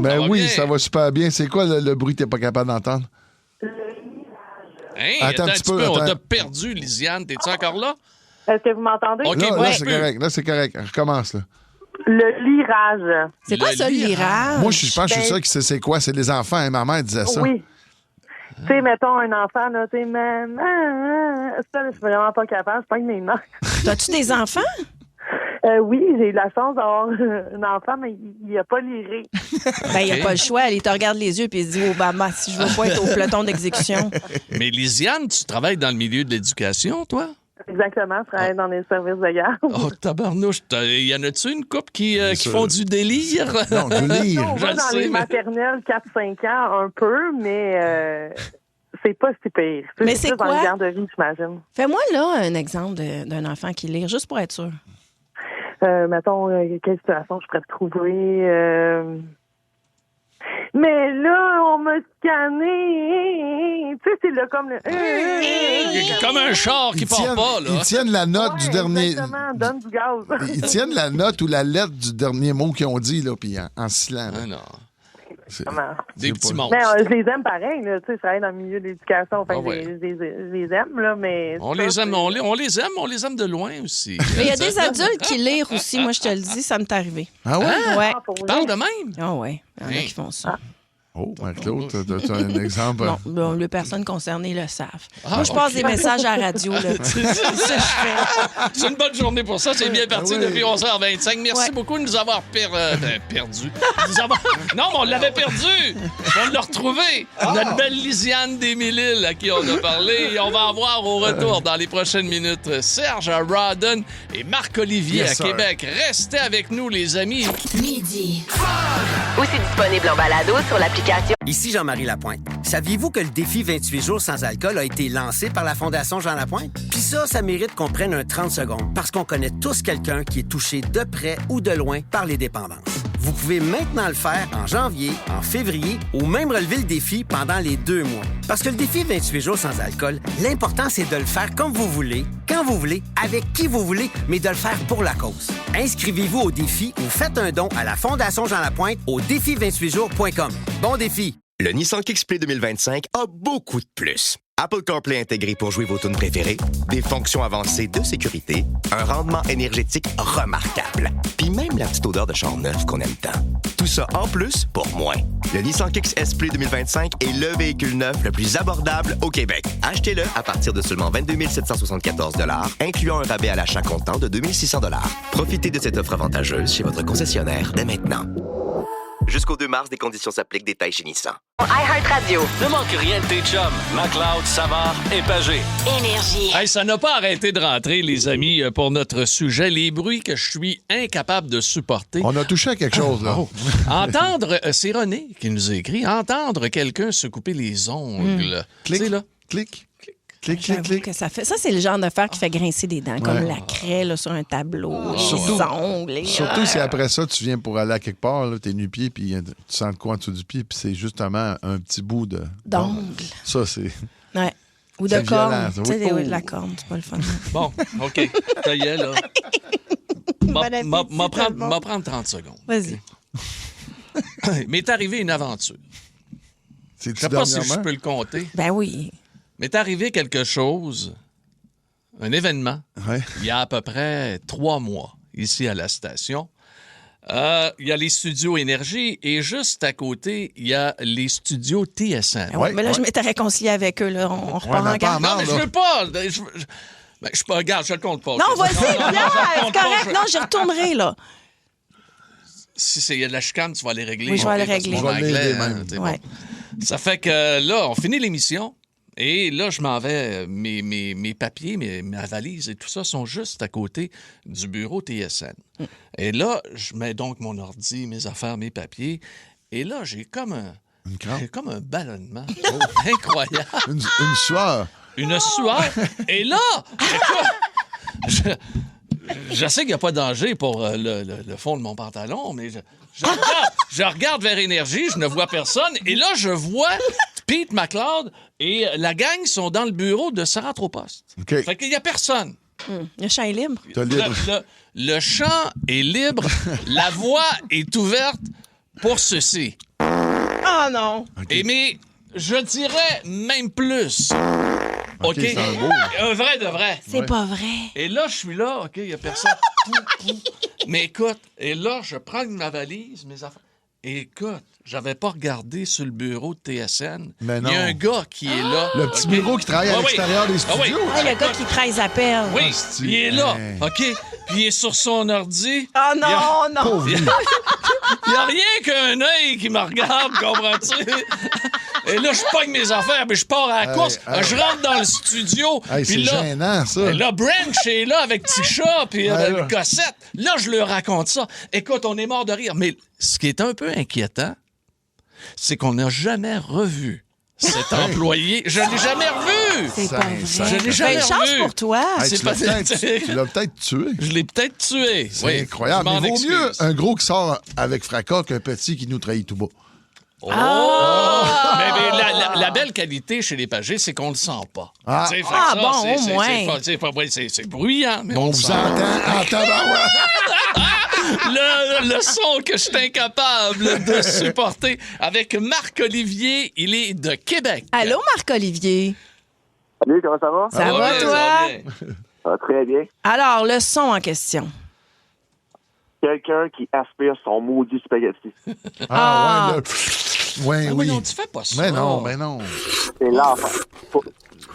Ça va super bien. C'est quoi le bruit que t'es pas capable d'entendre? Attends un petit peu. On t'a perdu, Lisiane. T'es-tu encore là? Est-ce que vous m'entendez? Là, c'est correct. Là, c'est correct. Recommence, là. Le lirage. C'est quoi ça, le lirage? Moi, je pense que je suis sûr que c'est quoi? C'est les enfants. Hein? Ma mère disait ça. Oui. Tu sais, mettons un enfant, là, tu sais, maman, ça, je suis vraiment pas capable, c'est pas une mes mains. As-tu des enfants? Oui, j'ai eu la chance d'avoir un enfant, mais il n'a pas liré. Il n'a pas le choix. Il te regarde les yeux et il se dit, Obama, si je veux pas être au peloton d'exécution. Mais Lisiane, tu travailles dans le milieu de l'éducation, toi? Exactement, je travaille dans les services de garde. Oh, tabarnouche, y en a-tu une couple qui font du délire? Non, du lire. On va dans les maternelles 4-5 ans un peu, mais c'est pas si pire. Mais c'est quoi? Dans les garderies, j'imagine. Fais-moi là un exemple d'un enfant qui lit, juste pour être sûr. Mettons, quelle situation je pourrais trouver... Mais là, on m'a scanné. Tu sais, c'est là comme le... Comme un char qui part pas, là. Ils tiennent la note du dernier... Exactement, donne du gaz. Ils tiennent la note ou la lettre du dernier mot qu'ils ont dit, là, puis en silant. Ah non. Des petits monstres. Mais je les aime pareil, là. Tu sais, je travaille dans le milieu de l'éducation, je les aime, là, mais... On les aime de loin aussi. Mais il y a des adultes qui lirent aussi, moi, je te le dis, ça m'est arrivé. Ah ouais? Ouais. Tu parles de même? Ah ouais, il y en a qui font ça. Oh, Claude, tu as un exemple? Non, les personnes concernées le savent. Moi, je passe des messages à la radio. Là. C'est une bonne journée pour ça. C'est bien parti depuis 11h25. Merci beaucoup de nous avoir perdu. Non, mais on l'avait perdu. On l'a retrouvé. Notre belle Lisiane d'Émile-Île à qui on a parlé. Et on va avoir au retour dans les prochaines minutes Serge à Rawdon et Marc-Olivier à Québec. Restez avec nous, les amis. Midi. Aussi disponible en balado sur l'application. Ici Jean-Marie Lapointe. Saviez-vous que le défi 28 jours sans alcool a été lancé par la Fondation Jean Lapointe? Puis ça mérite qu'on prenne un 30 secondes parce qu'on connaît tous quelqu'un qui est touché de près ou de loin par les dépendances. Vous pouvez maintenant le faire en janvier, en février ou même relever le défi pendant les 2 mois. Parce que le défi 28 jours sans alcool, l'important, c'est de le faire comme vous voulez, quand vous voulez, avec qui vous voulez, mais de le faire pour la cause. Inscrivez-vous au défi ou faites un don à la Fondation Jean Lapointe au défi28jours.com. Bon défi! Le Nissan Kick-Play 2025 a beaucoup de plus. Apple CarPlay intégré pour jouer vos tunes préférées, des fonctions avancées de sécurité, un rendement énergétique remarquable, puis même la petite odeur de char neuf qu'on aime tant. Tout ça en plus pour moins. Le Nissan Kicks Play 2025 est le véhicule neuf le plus abordable au Québec. Achetez-le à partir de seulement 22 774 $, incluant un rabais à l'achat comptant de 2 600 $. Profitez de cette offre avantageuse chez votre concessionnaire dès maintenant. Jusqu'au 2 mars, des conditions s'appliquent. Détails chez Nissan. iHeartRadio. Ne manque rien de tes chums. McLeod, Savard et Pagé. Énergie. Hey, ça n'a pas arrêté de rentrer, les amis, pour notre sujet. Les bruits que je suis incapable de supporter. On a touché à quelque chose, là. Entendre, c'est René qui nous a écrit, entendre quelqu'un se couper les ongles. Clic, là. clic. Que ça fait. Ça, c'est le genre d'affaire qui fait grincer des dents, comme la craie là, sur un tableau, les ongles. Surtout si après ça, tu viens pour aller à quelque part, t'es nu-pied, puis tu sens le coin en dessous du pied, puis c'est justement un petit bout d'ongle. Ça, c'est... Ouais. Ou de corne. Tu sais, de la corne, c'est pas le fun. Bon, OK. Ça y est, là. M'a prendre 30 secondes. Vas-y. M'est arrivé une aventure. Je sais pas si je peux le compter. Ben oui. M'est arrivé quelque chose, un événement, il y a à peu près 3 mois, ici à la station. Il y a les studios Énergie et juste à côté, il y a les studios TSN. Mais là, je m'étais réconcilié avec eux. Là. On repart en garde. Non, mais je veux pas. Je pas, regarde, je le compte pas. Non, vas-y, c'est correct. Non, j'y retournerai, là. Si il y a de la chicane, tu vas aller régler. Oui, je vais aller régler. Je vais l'aider, même. Bon. Ça fait que là, on finit l'émission. Et là, je m'en vais, mes papiers, ma valise et tout ça sont juste à côté du bureau TSN. Et là, je mets donc mon ordi, mes affaires, mes papiers. Et là, j'ai comme un ballonnement incroyable. Une sueur. Une sueur. Et là, je sais qu'il n'y a pas de danger pour le fond de mon pantalon, mais je regarde vers Énergie, je ne vois personne. Et là, je vois Pete McLeod et la gang sont dans le bureau de Ça rentre au poste. Okay. Fait qu'il n'y a personne. Le champ est libre. Le champ est libre. La voie est ouverte pour ceci. Oh non! Okay. Mais je dirais même plus. OK? Un vrai de vrai. C'est pas vrai. Et là, je suis là, OK, il n'y a personne. Mais écoute, et là, je prends ma valise, mes affaires. Et écoute, j'avais pas regardé sur le bureau de TSN. Mais non. Il y a un gars qui est là. Le petit bureau qui travaille à l'extérieur des studios. Le gars qui travaille à appels. Oui, il est là, OK? Puis il est sur son ordi. Oh non, non! Il n'y a rien qu'un œil qui me regarde, comprends-tu? Et là, je pogne mes affaires, puis je pars à la course. Je rentre dans le studio. C'est gênant, ça. Et là, Branch est là avec Tisha, puis Cossette. Là, je leur raconte ça. Écoute, on est mort de rire. Mais ce qui est un peu inquiétant, c'est qu'on n'a jamais revu cet employé. Je ne l'ai jamais revu. C'est pas vrai. Je l'ai jamais revu. Chance pour toi. Tu l'as peut-être tué. Je l'ai peut-être tué. C'est incroyable. Mais vaut mieux un gros qui sort avec fracas qu'un petit qui nous trahit tout bas. Oh! Mais la belle qualité chez les Pagés, c'est qu'on le sent pas. Au moins. C'est bruyant, mais on vous entend en tabarouette. Le son que je suis incapable de supporter avec Marc-Olivier. Il est de Québec. Allô, Marc-Olivier? Salut, comment ça va? Ça va, bien, toi? Ça va très bien. Alors, le son en question. Quelqu'un qui aspire son maudit spaghetti. Ah, ouais, là. Ouais, Ah, oui. mais non, tu fais pas ça. Mais non, mais non. C'est l'enfer.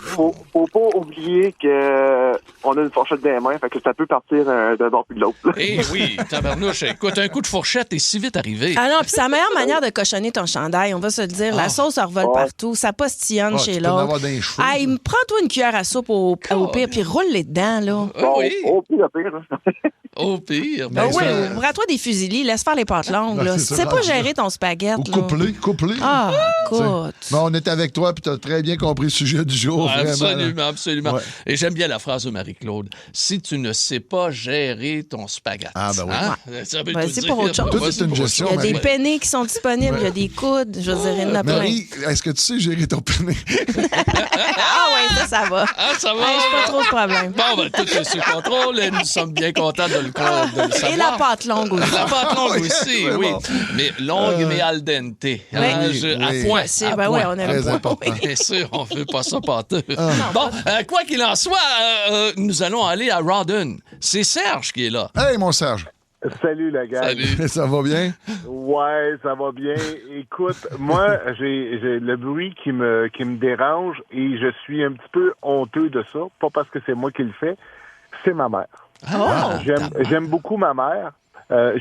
Faut pas oublier qu'on a une fourchette dans les mains, fait que ça peut partir d'un bord puis de l'autre. Eh oui, tabarnouche. Écoute, un coup de fourchette est si vite arrivé. Ah non, puis c'est la meilleure manière de cochonner ton chandail, on va se le dire. La sauce revole partout, ça postillonne chez tu peux en l'autre. avoir dans les cheveux. Hey, prends-toi une cuillère à soupe au pire, puis roule-les dedans, là. Ah oui. Au pire. Au pire. Ben oui, ça- ouvre-toi des fusilis, laisse faire les pâtes longues. Là. c'est Si ça, tu sais pas rendu gérer là. ton spaghetti, Ou là. couplé. Ah, écoute. Mais on est avec toi, puis tu as très bien compris le sujet du jour. Absolument, absolument. Ouais. Et j'aime bien la phrase de Marie-Claude. Si tu ne sais pas gérer ton spaghetti. Ah, ben oui. Ça veut Vas-y tout dire. pour autre chose. Tout Vas-y est une pour autre gestion, Il y a Marie. des penne qui sont disponibles, il y a des coudes, je veux dire, il y en a plein. Marie, est-ce que tu sais gérer ton penne? Ah ouais, ça va. Ah, ça va? Hey, j'ai pas trop de problème. Bon, ben, tout est sous contrôle et nous sommes bien contents de le savoir. Et la pâte longue aussi. La pâte longue Oui, aussi, c'est oui. bon. Mais longue, mais al dente. Oui. À Oui. point. C'est, à ben point. ouais, on aime Très pas. important. Bien sûr, on ne veut pas ça pâteux. Bon, quoi qu'il en soit, nous allons aller à Rawdon. C'est Serge qui est là. Hey, mon Serge. Salut, la gang. Salut. Ça va bien? Ouais, ça va bien. Écoute, moi, j'ai le bruit qui me dérange et je suis un petit peu honteux de ça. Pas parce que c'est moi qui le fais, c'est ma mère. J'aime beaucoup ma mère.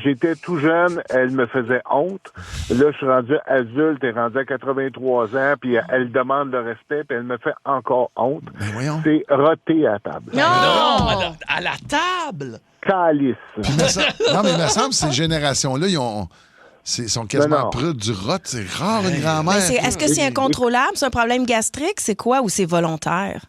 J'étais tout jeune, elle me faisait honte. Là, je suis rendu adulte, elle est rendue à 83 ans, puis elle demande le respect, puis elle me fait encore honte. Ben voyons. C'est roter à la table. Non, à la table. Calice. Non, mais il me semble que ces générations-là, sont quasiment Non. prudes du rot. C'est rare, une grand-mère. Mais est-ce que c'est incontrôlable? C'est un problème gastrique? C'est quoi ou c'est volontaire?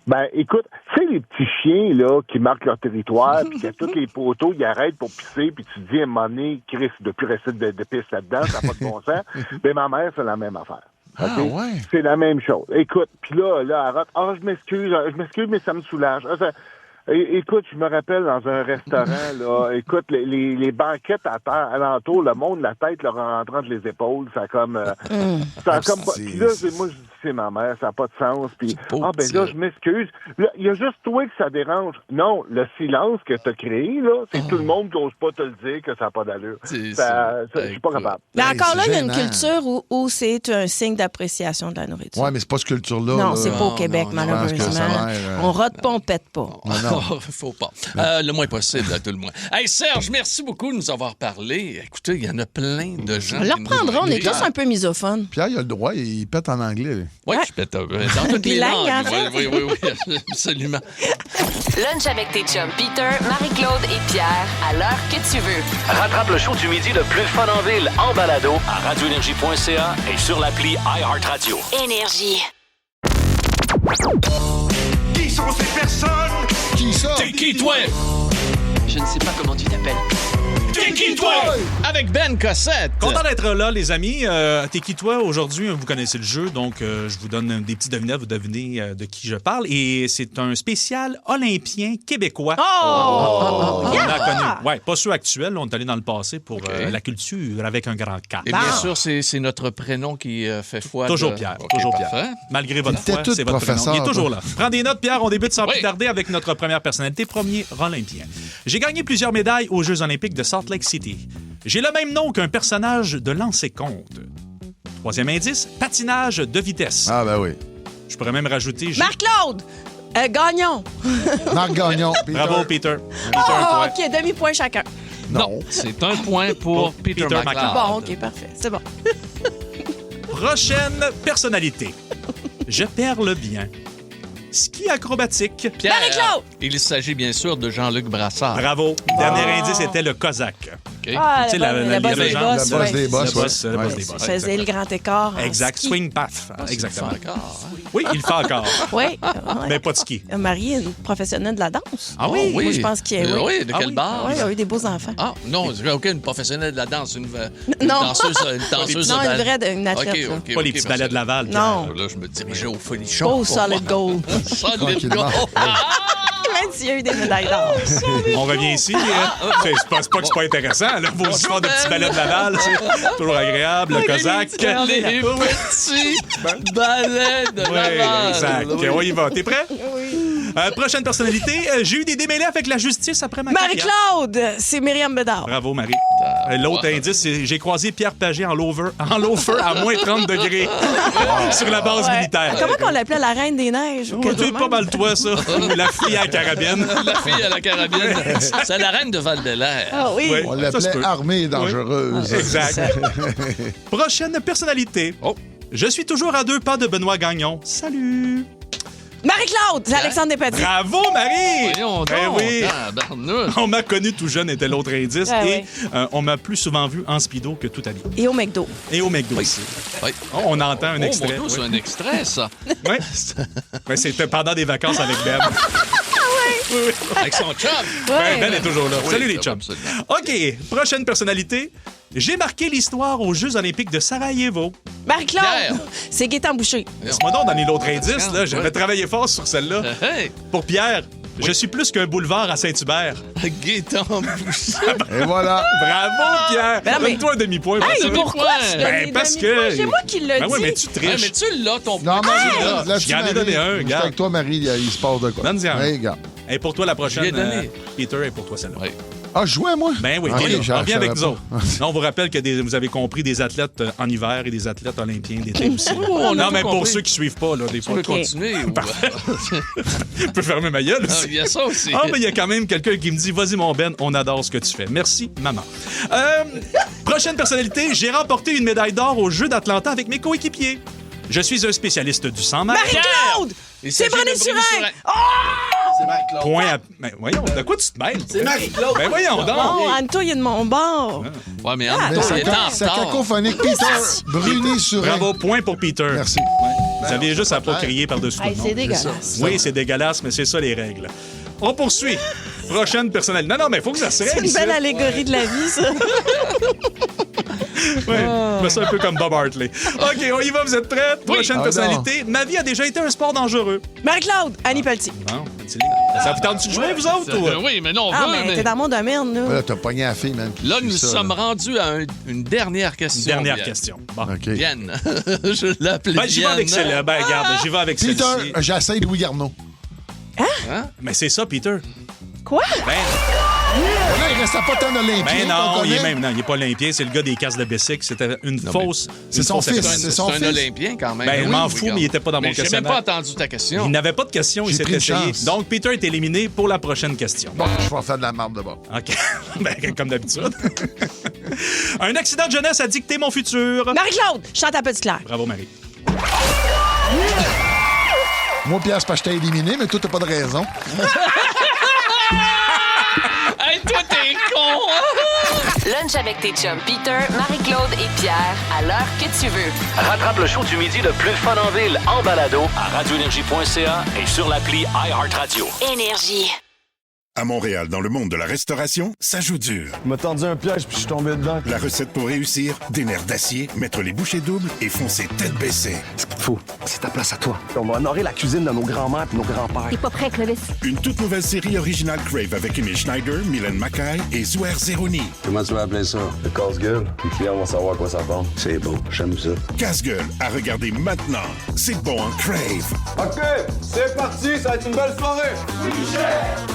Ben, écoute, tu sais, les petits chiens, là, qui marquent leur territoire, puis qu'à tous les poteaux, ils arrêtent pour pisser, puis tu te dis, à un moment donné, Chris, de plus rester de pisse là-dedans, ça n'a pas de bon sens. Ben, ma mère, c'est la même affaire. Ah, OK? ouais. C'est la même chose. Écoute, puis là, elle rote, je m'excuse, mais ça me soulage. Écoute, je me rappelle dans un restaurant, là, écoute, les banquettes à terre, alentour, le monde, la tête leur rentre entre les épaules, ça a comme... Puis là, moi, je dis, c'est ma mère, ça n'a pas de sens, puis ben là, je m'excuse. Là, il y a juste toi que ça dérange. Non, le silence que t'as créé, là, c'est tout le monde qui n'ose pas te le dire que ça n'a pas d'allure. Je suis pas capable. Mais Hey, encore là, c'est il y a une gênant. culture où c'est un signe d'appréciation de la nourriture. Ouais, mais c'est pas ce culture-là. Non, là. c'est pas au Non, Québec, non, je pense que ça malheureusement. a l'air, On rote pas, on pète pas. Faut pas. Le moins possible, à tout le moins. Hey, Serge, merci beaucoup de nous avoir parlé. Écoutez, il y en a plein de gens. On leur qui nous prendra, on est écrivent. tous un peu misophones. Pierre, il a le droit, il pète en anglais. lui. Oui, je pète dans toutes les Bilingue, langues. en fait. Oui, absolument. Lunch avec tes chums Peter, Marie-Claude et Pierre, à l'heure que tu veux. Rattrape le show du midi le plus fun en ville en balado à radioénergie.ca et sur l'appli iHeartRadio. Énergie. Qui sont ces personnes? Qui ça? T'es qui, toi? Je ne sais pas comment tu t'appelles. T'es qui, toi? Avec Ben Cossette. Content d'être là, les amis. T'es qui, toi? Aujourd'hui, vous connaissez le jeu, donc je vous donne des petits devinettes, vous devinez de qui je parle. Et c'est un spécial olympien québécois. On a connu. Ouais, pas ceux actuels, on est allé dans le passé pour la culture avec un grand K. Et bien sûr, c'est notre prénom qui fait foi. Toujours Pierre, OK, toujours parfait. Pierre. Malgré votre T'étais foi, tout c'est votre prénom. professeur, Il est toujours toi. là. Prends des notes, Pierre. On débute sans Oui. plus tarder avec notre première personnalité, premier olympien. J'ai gagné plusieurs médailles aux Jeux olympiques de Salt Lake City. J'ai le même nom qu'un personnage de Lancé-Compte. Troisième indice, patinage de vitesse. Ah, ben oui. Je pourrais même rajouter... Marc-Claude! Gagnon! Marc Gagnon. Bravo, Peter. Oh, OK, demi-point chacun. Non, c'est un point pour Peter McLeod. Bon, OK, parfait. C'est bon. Prochaine personnalité. Je perle bien. Ski acrobatique. Pierre, Marie-Claude! il s'agit bien sûr de Jean-Luc Brassard. Bravo. Dernier indice était le Cosaque. OK. Ah, Tu sais, la bosse des légende. bosses. La bosse ouais. des bosses, Le boss, ouais. le boss Ouais. des boss. Faisait le grand écart. en Exact. ski. Swing path. Exactement. C'est encore, hein? Oui, il le fait encore. Oui. Mais pas de ski. Marie est une professionnelle de la danse. Ah oui? Moi, je pense qu'il est. Oui, de Ah quelle oui. barre? Oui, il a eu des beaux enfants. Ah, non, OK, une professionnelle de la danse, une Non. danseuse, une Non, ballet. une athlète. là. Pas les petits ballets de Laval. Non. Là, je me dirigeais au folichon. Oh, solid gold. Solid Tranquillement. gold. même s'il y a eu des médailles d'or. On revient ici. C'est pas que c'est pas intéressant. Là, vos histoires de petits balais de Laval, c'est toujours agréable. Le Cosaque. Les petits balais de Laval. Exact. OK, on y va. T'es prêt? Oui. Prochaine personnalité. J'ai eu des démêlés avec la justice après ma carrière. Marie-Claude, c'est Myriam Bédard. Bravo, Marie. L'autre indice, c'est j'ai croisé Pierre Pagé en loafer à moins 30 degrés sur la base militaire. Comment qu'on l'appelait la Reine des Neiges? C'est pas mal toi, ça. La fille à la carabine. La fille à la carabine. C'est la reine de Val-de-Lair. Ah oui. On l'appelait armée dangereuse. Oui. Exact. Prochaine personnalité. Je suis toujours à 2 pas de Benoît Gagnon. Salut. Marie-Claude, c'est Alexandre Despatie. Bravo, Marie! Voyons donc, oui. On m'a connu tout jeune, était l'autre indice. Et on m'a plus souvent vu en speedo que toute habillée. Et au McDo. Et au McDo aussi. Oui. On entend un extrait. Mon Dieu, c'est un extrait, ça. Oui. C'était pendant des vacances avec Ben. Oui. Avec son chum. Ben est toujours là. Oui, salut les chums. OK, prochaine personnalité. J'ai marqué l'histoire aux Jeux olympiques de Sarajevo. Marie-Claude, c'est Gaétan Boucher. Laisse-moi donc donner l'autre indice. Là. J'avais travaillé fort sur celle-là. Pour Pierre, je suis plus qu'un boulevard à Saint-Hubert. Gaétan Boucher. Et voilà. Bravo, Pierre. Donne-toi un demi-point. Pourquoi tu donnes parce que... C'est moi qui l'ai dit. Oui, mais tu triches. Mais tu l'as, ton point. Non, mais je viens de donner un, gars. Avec toi, Marie, il se passe de quoi? Donne-y un. Hey, gars. Et pour toi, la prochaine, Peter, et pour toi, celle-là. Oui. Ah, je jouais, moi? Ben oui, viens avec nous autres. On vous rappelle que vous avez compris des athlètes en hiver et des athlètes olympiens d'été aussi. Non, mais pour ceux qui ne suivent pas, là, des fois. Tu peux continuer? Je peux fermer ma gueule aussi. Il y a ça aussi. Ah, mais il y a quand même quelqu'un qui me dit, vas-y, mon Ben, on adore ce que tu fais. Merci, maman. Prochaine personnalité, j'ai remporté une médaille d'or aux Jeux d'Atlanta avec mes coéquipiers. Je suis un spécialiste du 100 mètres. Marie-Claude! C'est Brené Surin! C'est Marie-Claude. Point à... Ben, voyons, de quoi tu te mêles? C'est Marie-Claude. Ben voyons donc. Oh, Anto, il est de mon bord. Ouais, mais Anto, il est en retard. C'est cacophonique. Peter Brené Surin. Bravo, point pour Peter. Merci. Vous avez juste à pas crier par-dessus tout le monde. C'est dégueulasse. Oui, c'est dégueulasse, mais c'est ça les règles. On poursuit. Prochaine personnalité. Non, mais il faut que ça se règle. C'est une belle allégorie de la vie, ça. Oui, mais c'est un peu comme Bob Hartley. OK, on y va, vous êtes prêts? Prochaine personnalité. Ma vie a déjà été un sport dangereux. Marie-Claude, Annie Pelletier. Bon, ça vous tente de jouer, vous autres? Ou... Oui, mais non, on veut. Mais t'es dans mon domaine, là. Là, t'as pogné la fille, man. Là, nous sommes rendus à une dernière question. Dernière question. Bon. OK. Vienne. Je l'appelle J'y vais avec celle-là. Ben, regarde, j'y vais avec celle-ci. Peter, j'essaye Louis Garneau. Hein? Mais c'est ça, Peter. Quoi? Ben... Là, il reste pas tant olympien. Ben non, il est pas olympien, c'est le gars des casses de Bessic. C'était une fausse. C'est son fils. C'est un olympien quand même. Ben, je m'en fous, mais il était pas dans mon questionnaire. J'ai même pas entendu ta question. Il n'avait pas de question, il s'est essayé. Donc, Peter est éliminé pour la prochaine question. Bon, je vais faire de la marde de bord. OK. Ben, comme d'habitude. Un accident de jeunesse a dicté mon futur. Marie-Claude, chante à Petite Claire. Bravo, Marie. Moi, Pierre, c'est parce que je t'ai éliminé, mais toi, t'as pas de raison. Hey, toi, t'es con! Lunch avec tes chums Peter, Marie-Claude et Pierre, à l'heure que tu veux. Rattrape le show du midi le plus fun en ville en balado à radioénergie.ca et sur l'appli iHeartRadio. Énergie. À Montréal, dans le monde de la restauration, ça joue dur. Il m'a tendu un piège puis je suis tombé dedans. La recette pour réussir, des nerfs d'acier, mettre les bouchées doubles et foncer tête baissée. Ce qu'il te faut, c'est ta place à toi. On va honorer la cuisine de nos grands-mères et nos grands-pères. T'es pas prêt, Clovis? Une toute nouvelle série originale Crave avec Emile Schneider, Mylène Mackay et Zouer Zeroni. Comment tu vas appeler ça? Le casse-gueule. Les clients vont savoir à quoi ça ressemble. C'est beau, j'aime ça. Casse-gueule, à regarder maintenant. C'est bon en Crave. OK, c'est parti, ça va être une belle soirée. Oui, chef!